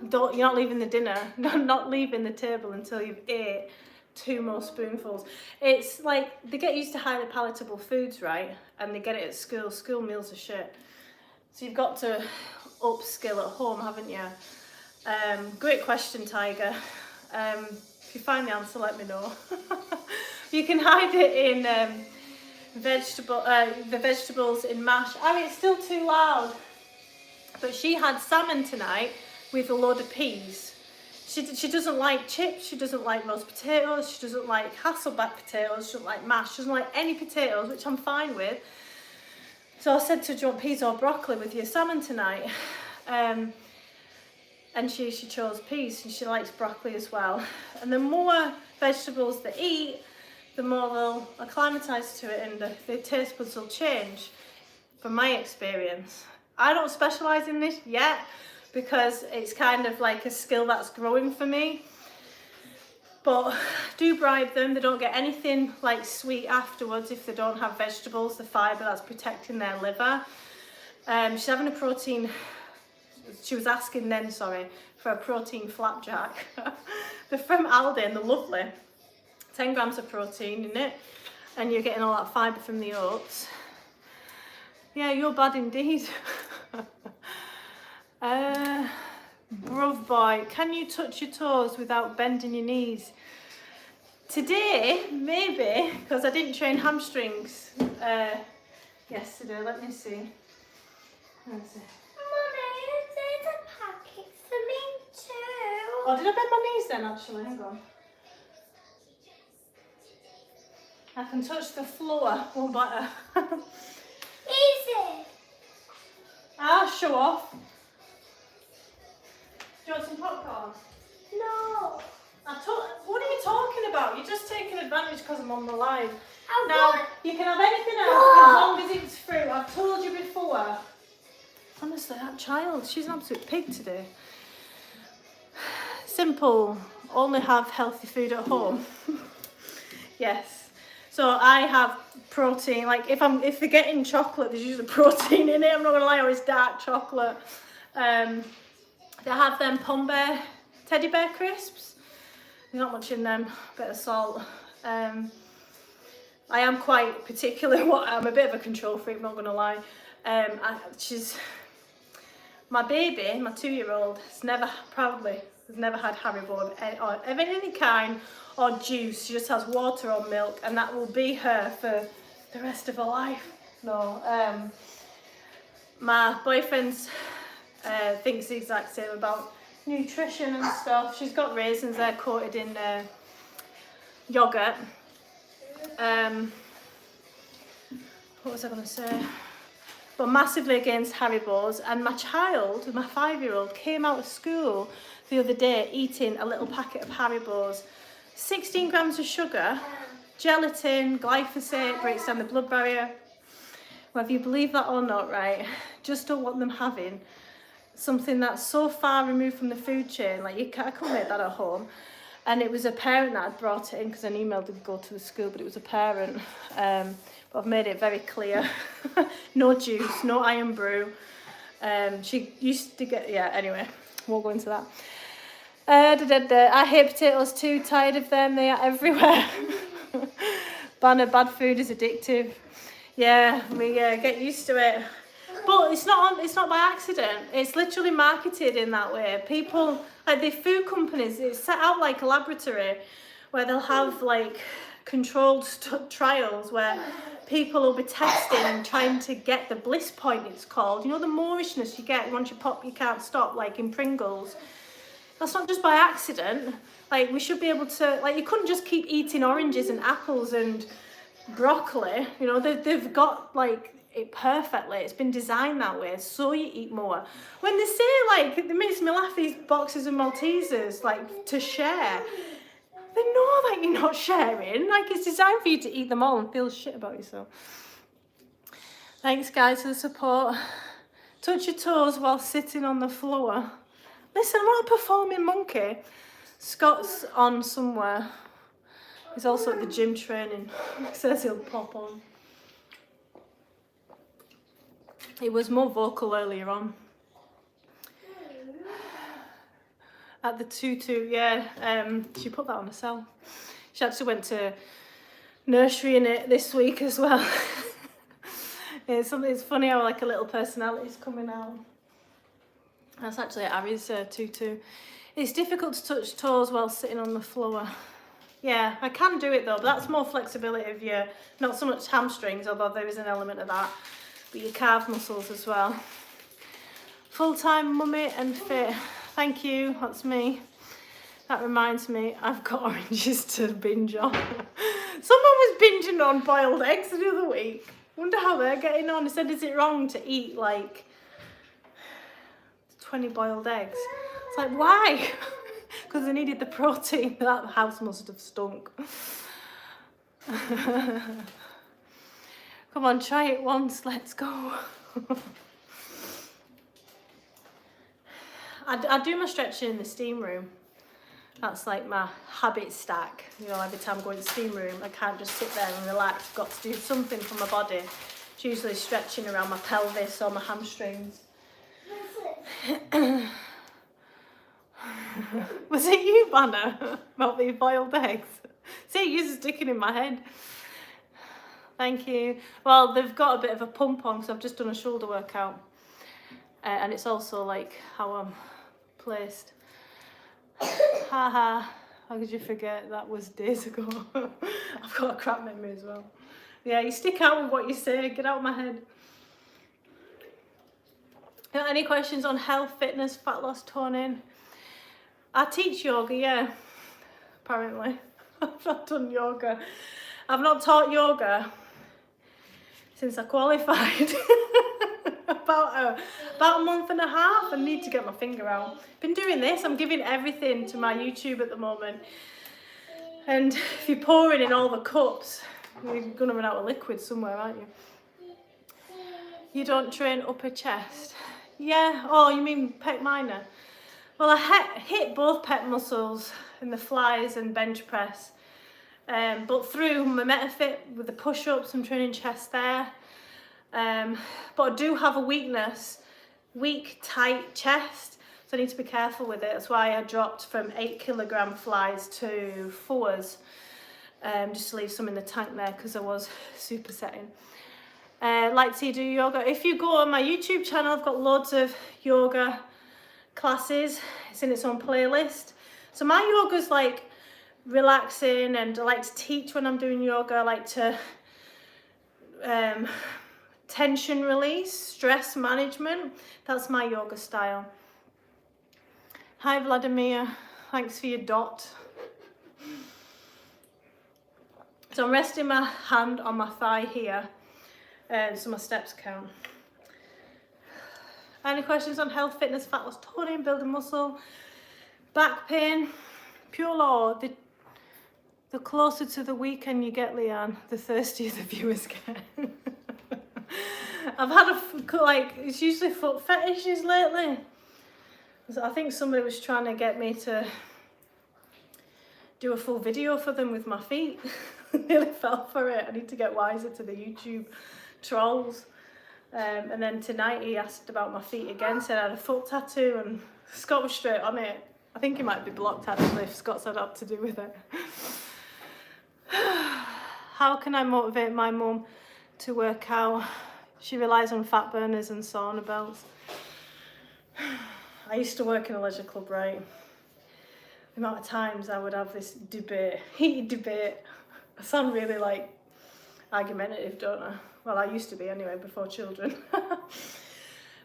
[SPEAKER 1] You're not leaving the dinner, not leaving the table until you've ate 2 more spoonfuls. It's like they get used to highly palatable foods, right? And they get it at school. School meals are shit. So you've got to upskill at home, haven't you? Great question, Tiger. If you find the answer, let me know. You can hide it in the vegetables in mash. I mean, it's still too loud. But she had salmon tonight with a load of peas. She doesn't like chips, she doesn't like roast potatoes, she doesn't like Hasselback potatoes, she doesn't like mash, she doesn't like any potatoes, which I'm fine with. So I said to her, do you want peas or broccoli with your salmon tonight? And she chose peas, and she likes broccoli as well. And the more vegetables they eat, the more they'll acclimatise to it, and their taste buds will change, from my experience. I don't specialise in this yet, because it's kind of like a skill that's growing for me. But do bribe them. They don't get anything like sweet afterwards if they don't have vegetables, the fibre that's protecting their liver. She's having a protein, she was asking then, sorry, for a protein flapjack. They're from Aldi and they're lovely. 10 grams of protein in it, and you're getting all that fibre from the oats. Yeah, you're bad indeed. Bruv boy, can you touch your toes without bending your knees? Today, maybe, because I didn't train hamstrings yesterday. Let me see.
[SPEAKER 2] Mummy, there's a packet for me too.
[SPEAKER 1] Oh, did I bend my knees then, actually? Hang on. I can touch the floor, won't matter.
[SPEAKER 2] Easy.
[SPEAKER 1] Ah, show off. Do you want some popcorn?
[SPEAKER 2] No.
[SPEAKER 1] What are you talking about? You're just taking advantage because I'm on the live.
[SPEAKER 2] I
[SPEAKER 1] Now,
[SPEAKER 2] want-
[SPEAKER 1] you can have anything else as long as it's fruit. I've told you before. Honestly, that child, she's an absolute pig today. Simple. Only have healthy food at home. Yes. So I have protein. Like if they're getting chocolate, there's usually protein in it. I'm not gonna lie, or it's dark chocolate. They have them Pom Bear teddy bear crisps. There's not much in them. A bit of salt. I am quite particular. I'm a bit of a control freak. I'm not gonna lie. My baby, my 2-year-old, has never had Haribo of any kind or juice. She just has water or milk, and that will be her for the rest of her life. No, my boyfriend thinks the exact same about nutrition and stuff. She's got raisins there coated in yogurt. What was I going to say? But massively against Haribos, and my child, my 5-year-old, came out of school the other day eating a little packet of Haribos. 16 grams of sugar, gelatin, glyphosate, breaks down the blood barrier. Whether you believe that or not, right, just don't want them having something that's so far removed from the food chain. Like, I couldn't make that at home. And it was a parent that had brought it in, because an email didn't go to the school, but it was a parent. But I've made it very clear. No juice, no iron brew. She used to get, yeah, anyway, won't go into that. I hate potatoes too, tired of them, they are everywhere. Bad food is addictive. Yeah, we get used to it. But it's not by accident. It's literally marketed in that way. People, like the food companies, it's set out like a laboratory where they'll have like controlled trials where people will be testing and trying to get the bliss point, it's called. You know, the moorishness you get once you pop, you can't stop, like in Pringles. That's not just by accident. Like, we should be able to, like, you couldn't just keep eating oranges and apples and broccoli. You know, they've got like it perfectly. It's been designed that way, so you eat more. When they say, like, it makes me laugh, these boxes of Maltesers, like, to share. They know that you're not sharing. Like, it's designed for you to eat them all and feel shit about yourself. Thanks, guys, for the support. Touch your toes while sitting on the floor. Listen, I'm not a performing monkey. Scott's on somewhere. He's also at the gym training. He says he'll pop on. He was more vocal earlier on. At the tutu, yeah. She put that on herself. She actually went to nursery in it this week as well. It's funny how like a little personality's coming out. That's actually Ari's tutu. It's difficult to touch toes while sitting on the floor. Yeah, I can do it though, but that's more flexibility of your, not so much hamstrings, although there is an element of that, but your calf muscles as well. Full-time mummy and fit. Thank you, that's me. That reminds me, I've got oranges to binge on. Someone was binging on boiled eggs the other week. Wonder how they're getting on. They said, is it wrong to eat like 20 boiled eggs? It's like, why? Because they needed the protein. That house must have stunk. Come on, try it once, let's go. I do my stretching in the steam room. That's like my habit stack. You know, every time I go in the steam room, I can't just sit there and relax. I've got to do something for my body. It's usually stretching around my pelvis or my hamstrings. Was it you, Banner, about the boiled eggs? See, you're sticking in my head. Thank you. Well, they've got a bit of a pump on, so I've just done a shoulder workout. And it's also like how I'm placed. Haha, how could you forget? That was days ago. I've got a crap memory as well. Yeah, you stick out with what you say, get out of my head. Any questions on health, fitness, fat loss, toning? I teach yoga, yeah, apparently. I've not done yoga. I've not taught yoga since I qualified. about a month and a half. I need to get my finger out. Been doing this, I'm giving everything to my YouTube at the moment. And if you're pouring in all the cups, you're gonna run out of liquid somewhere, aren't you? You don't train upper chest? Yeah, oh, you mean pec minor? Well, I hit both pec muscles in the flies and bench press. But through my MetaFit with the push-ups, I'm training chest there. But I do have a weak, tight chest, so I need to be careful with it. That's why I dropped from 8 kilogram flies to 4s, just to leave some in the tank there because I was supersetting. Like to do yoga. If you go on my YouTube channel, I've got loads of yoga classes. It's in its own playlist. So my yoga's like relaxing, and I like to teach when I'm doing yoga. I like to tension release, stress management. That's my yoga style. Hi Vladimir, thanks for your dot. So I'm resting my hand on my thigh here, so my steps count. Any questions on health, fitness, fat loss, toning, building muscle, back pain? Pure law, the closer to the weekend you get, Leanne, the thirstier the viewers get. I've had it's usually foot fetishes lately. So I think somebody was trying to get me to do a full video for them with my feet. Nearly fell for it. I need to get wiser to the YouTube trolls. And then tonight he asked about my feet again, said I had a foot tattoo, and Scott was straight on it. I think he might be blocked actually if Scott's had up to do with it. How can I motivate my mum to work out? She relies on fat burners and sauna bells. I used to work in a leisure club, right? The amount of times I would have this debate, heated debate. I sound really like argumentative, don't I? Well, I used to be anyway, before children. But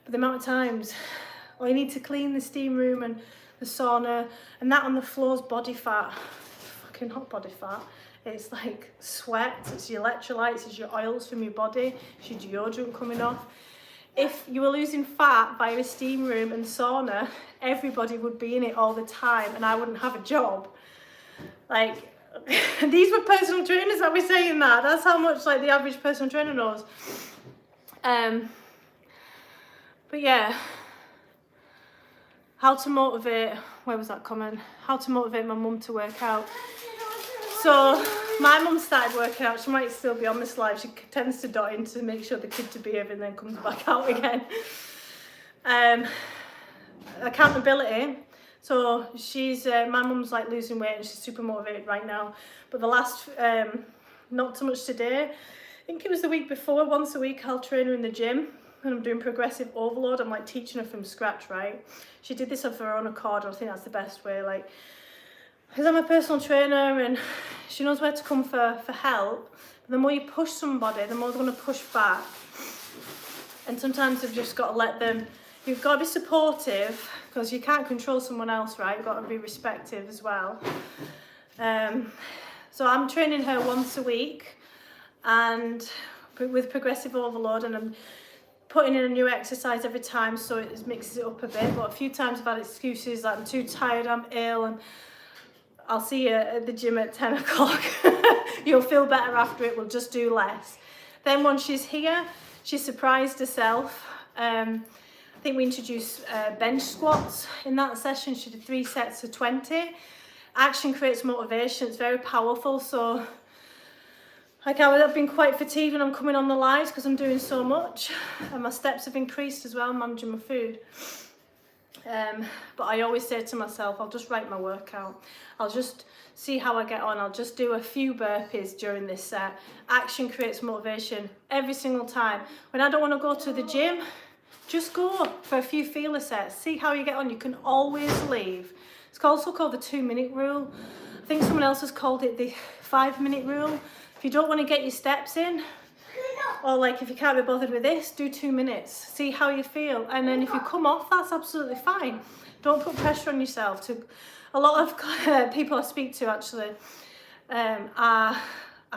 [SPEAKER 1] the amount of times, oh, you need to clean the steam room and the sauna, and that on the floor's body fat. Fucking hot body fat. It's like sweat, it's your electrolytes, it's your oils from your body, it's your deodorant coming off. If you were losing fat via a steam room and sauna, everybody would be in it all the time and I wouldn't have a job. Like, these were personal trainers that were saying that. That's how much like the average personal trainer knows. But yeah, how to motivate, where was that comment? How to motivate my mum to work out. So my mum started working out. She might still be on this live. She tends to dot in to make sure the kids are behaving and then comes back out again. Accountability. So she's, my mum's like losing weight and she's super motivated right now. But the last, not so much today, I think it was the week before, once a week I'll train her in the gym and I'm doing progressive overload. I'm like teaching her from scratch, right? She did this of her own accord and I think that's the best way, like, because I'm a personal trainer and she knows where to come for help. But the more you push somebody, the more they're going to push back. And sometimes you've just got to let them, you've got to be supportive because you can't control someone else, right? You've got to be respectful as well. So I'm training her once a week and with progressive overload, and I'm putting in a new exercise every time so it mixes it up a bit. But a few times I've had excuses like I'm too tired, I'm ill, and I'll see you at the gym at 10 o'clock. You'll feel better after it, we'll just do less. Then once she's here, she surprised herself. I think we introduced bench squats in that session. She did 3 sets of 20. Action creates motivation, it's very powerful. So like I've been quite fatigued when I'm coming on the lives because I'm doing so much. And my steps have increased as well, managing my food. But I always say to myself, I'll just write my workout. I'll just see how I get on. I'll just do a few burpees during this set. Action creates motivation every single time. When I don't want to go to the gym, just go for a few feeler sets. See how you get on. You can always leave. It's also called the 2-minute rule. I think someone else has called it the 5-minute rule. If you don't want to get your steps in, or like if you can't be bothered with this, do 2 minutes. See how you feel. And then if you come off, that's absolutely fine. Don't put pressure on yourself. A lot of people I speak to actually, I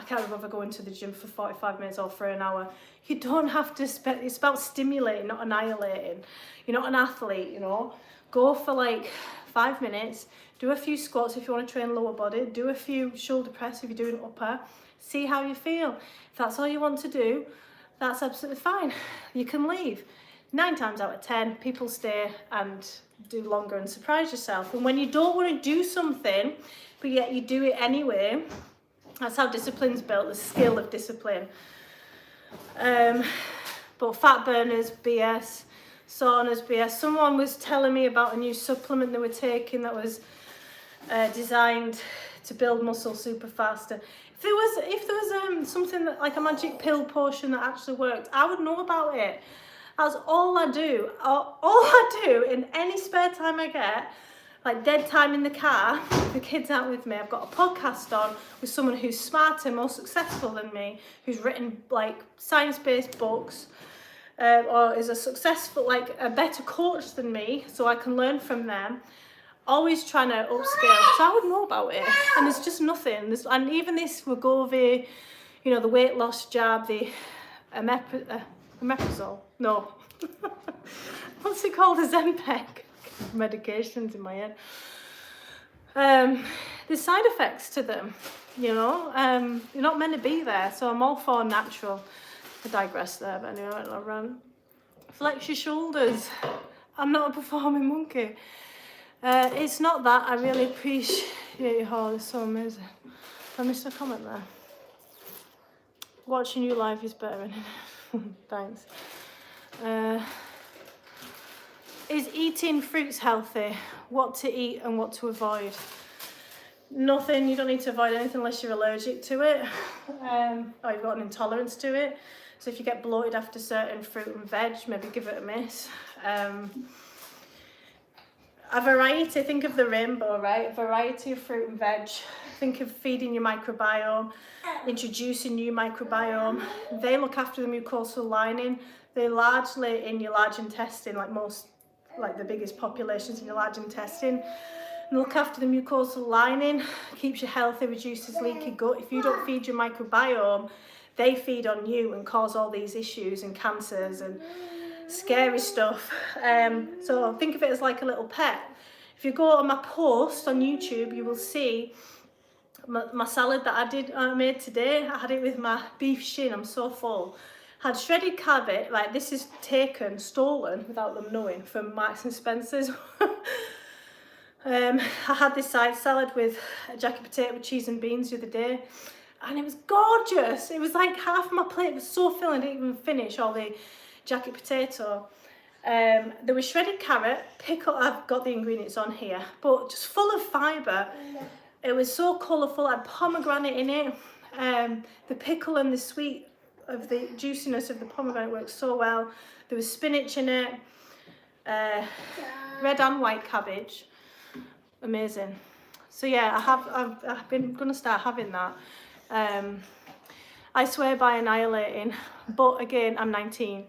[SPEAKER 1] can't bother going to the gym for 45 minutes or for an hour. You don't have to spend, it's about stimulating, not annihilating. You're not an athlete, you know. Go for like 5 minutes, do a few squats if you want to train lower body, do a few shoulder press if you're doing upper, see how you feel. If that's all you want to do, that's absolutely fine. You can leave. 9 times out of 10, people stay and do longer and surprise yourself. And when you don't want to do something, but yet you do it anyway, that's how discipline's built, the skill of discipline. But fat burners, BS, saunas, BS. Someone was telling me about a new supplement they were taking that was designed to build muscle super faster. If there was something that, like a magic pill potion that actually worked, I would know about it. That's all I do. All I do in any spare time I get, like dead time in the car, the kids aren't with me, I've got a podcast on with someone who's smarter, more successful than me, who's written like science-based books, or is a successful, like a better coach than me, so I can learn from them. Always trying to upscale, so I would know about it. And there's just nothing. And even this Wegovy, you know, the weight loss jab, the omeprazole. No, what's it called? The Zempic. Medications in my head. There's side effects to them, you know. You're not meant to be there, so I'm all for natural. I digress there, but anyway, I'll run. Flex your shoulders. I'm not a performing monkey. It's not that. I really appreciate your haul. It's so amazing. I missed a comment there. Watching you live is better, isn't it? Thanks. Is eating fruits healthy? What to eat and what to avoid? Nothing. You don't need to avoid anything unless you're allergic to it, or you've got an intolerance to it. So if you get bloated after certain fruit and veg, maybe give it a miss. A variety, think of the rainbow, right? A variety of fruit and veg. Think of feeding your microbiome, introducing new microbiome. They look after the mucosal lining. They're largely in your large intestine, like the biggest populations in your large intestine. And look after the mucosal lining, keeps you healthy, reduces leaky gut. If you don't feed your microbiome, they feed on you and cause all these issues and cancers and scary stuff. So think of it as like a little pet. If you go on my post on YouTube, you will see my salad that I made today, I had it with my beef shin. I'm so full. Had shredded cabbage, like this is stolen without them knowing, from Marks and Spencer's. I had this side salad with a jacket potato with cheese and beans the other day, and it was gorgeous. It was like half of my plate was so filling, I didn't even finish all the jacket potato. There was shredded carrot, pickle, I've got the ingredients on here, but just full of fibre. It was so colourful, I had pomegranate in it. The pickle and the sweet of the juiciness of the pomegranate worked so well. There was spinach in it, red and white cabbage. Amazing. So yeah, I've been gonna start having that. I swear by annihilating, but again, I'm 19.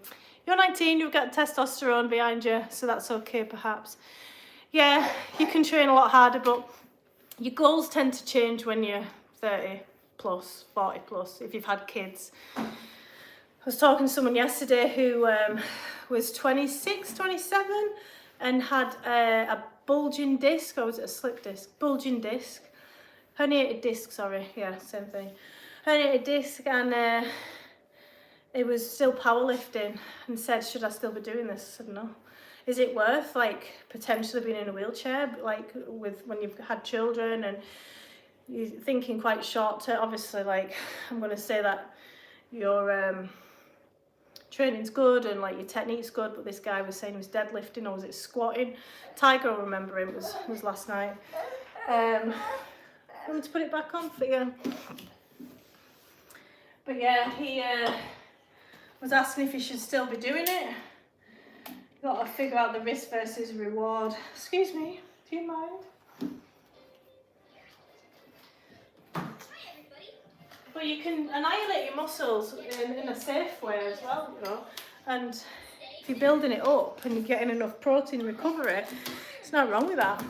[SPEAKER 1] You're 19, you've got testosterone behind you, so that's okay perhaps. Yeah, you can train a lot harder, but your goals tend to change when you're 30 plus, 40 plus, if you've had kids. I was talking to someone yesterday who was 26, 27 and had a bulging disc, or was it a slip disc? Bulging disc. Herniated disc, sorry, yeah, same thing. Herniated disc, and it was still powerlifting, and said, should I still be doing this? I said, no. Is it worth like potentially being in a wheelchair, like with when you've had children and you're thinking quite short term? Obviously, like I'm going to say that your training's good and like your technique's good, but this guy was saying he was deadlifting, or was it squatting? Tiger, will remember him, was last night. I want to put it back on for you. But yeah, he was asking if he should still be doing it. Got to figure out the risk versus reward. Excuse me, do you mind? But you can annihilate your muscles in a safe way as well, you know. And if you're building it up and you're getting enough protein recovery, there's nothing wrong with that.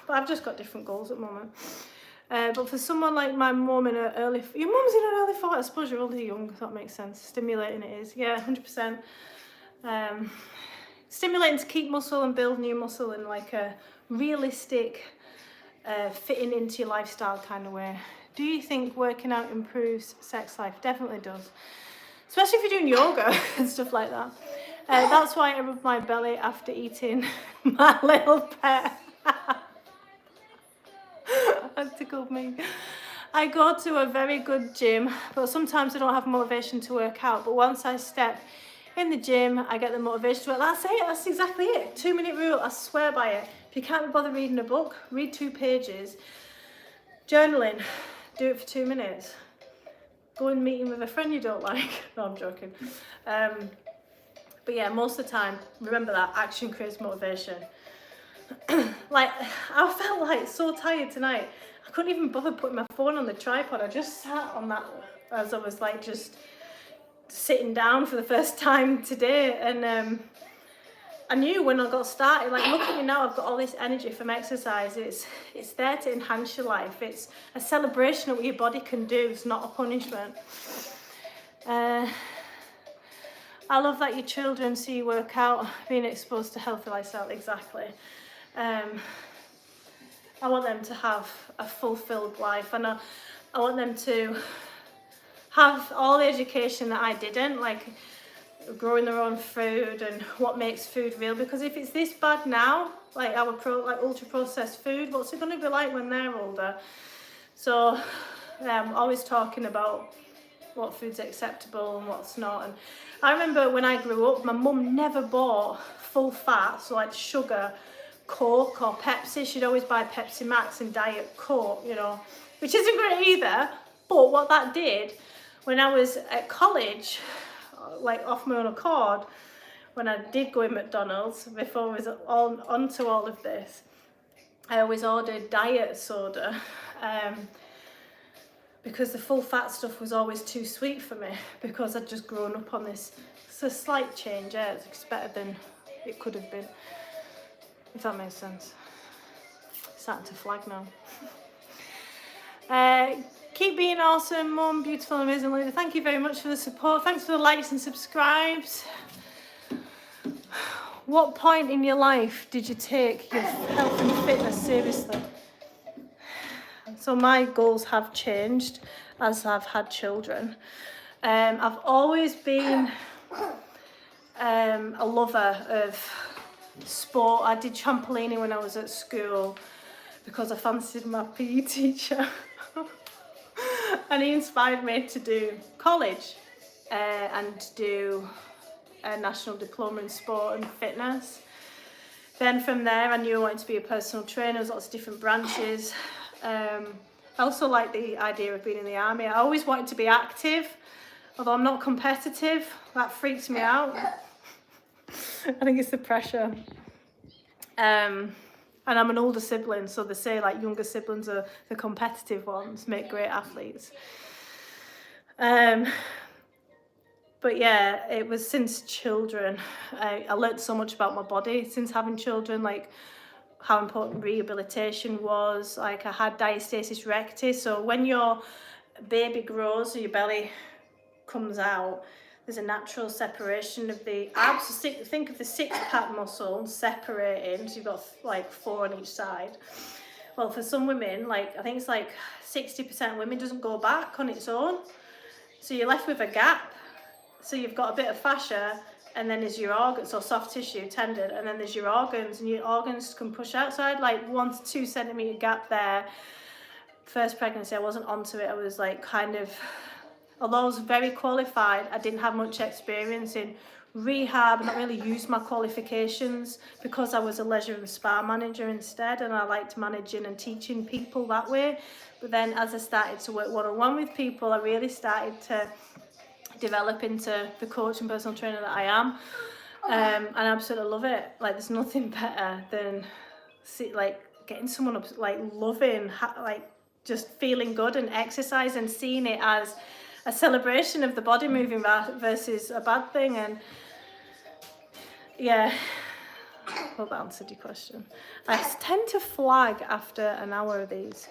[SPEAKER 1] But I've just got different goals at the moment. But for someone like my mum in her early... Your mum's in her early 40s, I suppose you're older young, if that makes sense. Stimulating it is. Yeah, 100%. Stimulating to keep muscle and build new muscle in like a realistic, fitting into your lifestyle kind of way. Do you think working out improves sex life? Definitely does. Especially if you're doing yoga and stuff like that. That's why I rub my belly after eating my little pet. That tickled me. I go to a very good gym, but sometimes I don't have motivation to work out. But once I step in the gym, I get the motivation to work. That's it, that's exactly it. 2-minute rule, I swear by it. If you can't be bothered reading a book, read 2 pages. Journaling, do it for 2 minutes. Go and meeting with a friend you don't like. No, I'm joking. But yeah, most of the time, remember that action creates motivation. Like, I felt like so tired tonight. I couldn't even bother putting my phone on the tripod. I just sat on that as I was like just sitting down for the first time today, and I knew when I got started, like look at me now, I've got all this energy from exercise. It's there to enhance your life. It's a celebration of what your body can do. It's not a punishment. I love that your children see you work out, being exposed to healthy lifestyle. Exactly. I want them to have a fulfilled life, and I want them to have all the education that I didn't, like growing their own food and what makes food real. Because if it's this bad now, like our ultra processed food, what's it going to be like when they're older? So I'm always talking about what food's acceptable and what's not. And I remember when I grew up, my mum never bought full fat, so like sugar, Coke or Pepsi. She'd always buy Pepsi Max and Diet Coke, you know, which isn't great either. But what that did, when I was at college, like off my own accord, when I did go in McDonald's, before I was onto all of this, I always ordered diet soda, because the full fat stuff was always too sweet for me, because I'd just grown up on this. It's a slight change, yeah, it's better than it could have been, if that makes sense. It's starting to flag now. Keep being awesome, Mum, beautiful, amazing leader. Thank you very much for the support. Thanks for the likes and subscribes. What point in your life did you take your health and fitness seriously? So my goals have changed as I've had children. I've always been a lover of sport. I did trampolining when I was at school because I fancied my PE teacher. And he inspired me to do college and do a national diploma in sport and fitness. Then from there I knew I wanted to be a personal trainer. There's lots of different branches. I also like the idea of being in the army. I always wanted to be active, although I'm not competitive. That freaks me out. I think it's the pressure. And I'm an older sibling, so they say like younger siblings are the competitive ones, make great athletes. But yeah, it was since children. I learned so much about my body since having children, like how important rehabilitation was. Like I had diastasis recti, so when your baby grows, so your belly comes out, there's a natural separation of the abs. So think of the six-pack muscle separating, so you've got like 4 on each side. Well, for some women, like I think it's like 60% of women doesn't go back on its own. So you're left with a gap. So you've got a bit of fascia, and then there's your organs, so soft tissue, tendon, and then there's your organs, and your organs can push out. So I had like 1 to 2 centimetre gap there. First pregnancy, I wasn't onto it. I was like kind of, although I was very qualified, I didn't have much experience in rehab, and not really used my qualifications because I was a leisure and spa manager instead, and I liked managing and teaching people that way. But then as I started to work one-on-one with people, I really started to develop into the coach and personal trainer that I am, and I absolutely love it. Like there's nothing better than getting someone up, like loving, like just feeling good and exercise and seeing it as a celebration of the body moving versus a bad thing. And yeah, hope that answered your question. I tend to flag after an hour of these.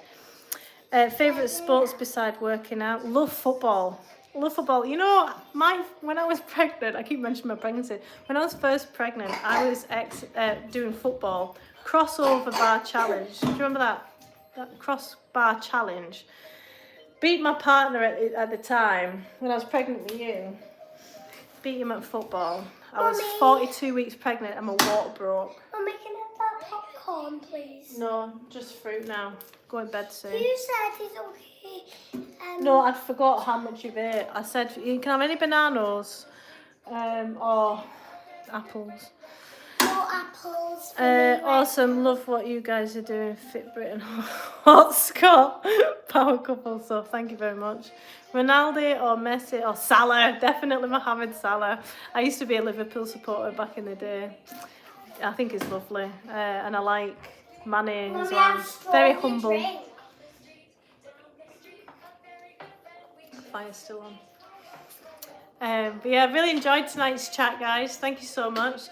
[SPEAKER 1] Favourite sports beside working out? Love football. Love football. You know, when I was pregnant, I keep mentioning my pregnancy. When I was first pregnant, I was doing football. Crossover bar challenge. Do you remember that cross bar challenge? Beat my partner at the time, when I was pregnant with you. Beat him at football. I was 42 weeks pregnant and my water broke.
[SPEAKER 2] Mummy, can I have that popcorn, please?
[SPEAKER 1] No, just fruit now. Go in bed soon.
[SPEAKER 2] You said it's okay.
[SPEAKER 1] No, I'd forgot how much you've ate. I said, you can have any bananas or apples.
[SPEAKER 2] No apples.
[SPEAKER 1] Awesome, love what you guys are doing. Fit Britain, Hot Scott, power couple. So thank you very much. Ronaldo or Messi or Salah, definitely Mohamed Salah. I used to be a Liverpool supporter back in the day. I think he's lovely, and I like Mane as well. Very humble. Fire's still on. But yeah, I've really enjoyed tonight's chat, guys. Thank you so much.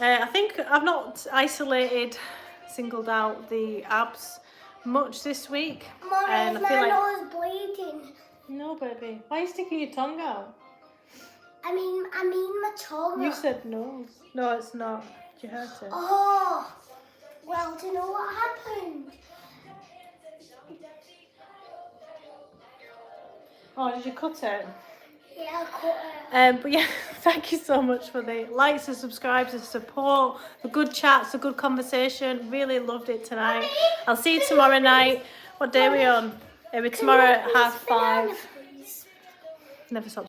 [SPEAKER 1] I think I've not singled out the abs much this week.
[SPEAKER 2] Mummy,
[SPEAKER 1] And I
[SPEAKER 2] my
[SPEAKER 1] feel like
[SPEAKER 2] nose bleeding.
[SPEAKER 1] no, baby. Why are you sticking your tongue out?
[SPEAKER 2] I mean my tongue.
[SPEAKER 1] You said nose. No, it's not. Did you hurt it?
[SPEAKER 2] Oh, well, do you know what happened?
[SPEAKER 1] Oh, did you cut it?
[SPEAKER 2] Yeah, I cut it.
[SPEAKER 1] But yeah, thank you so much for the likes and subscribes and support, the good chats, the good conversation. Really loved it tonight.
[SPEAKER 2] Mummy,
[SPEAKER 1] I'll see you tomorrow night. What day are we on? We're tomorrow at 5:30.
[SPEAKER 2] Please?
[SPEAKER 1] Never stop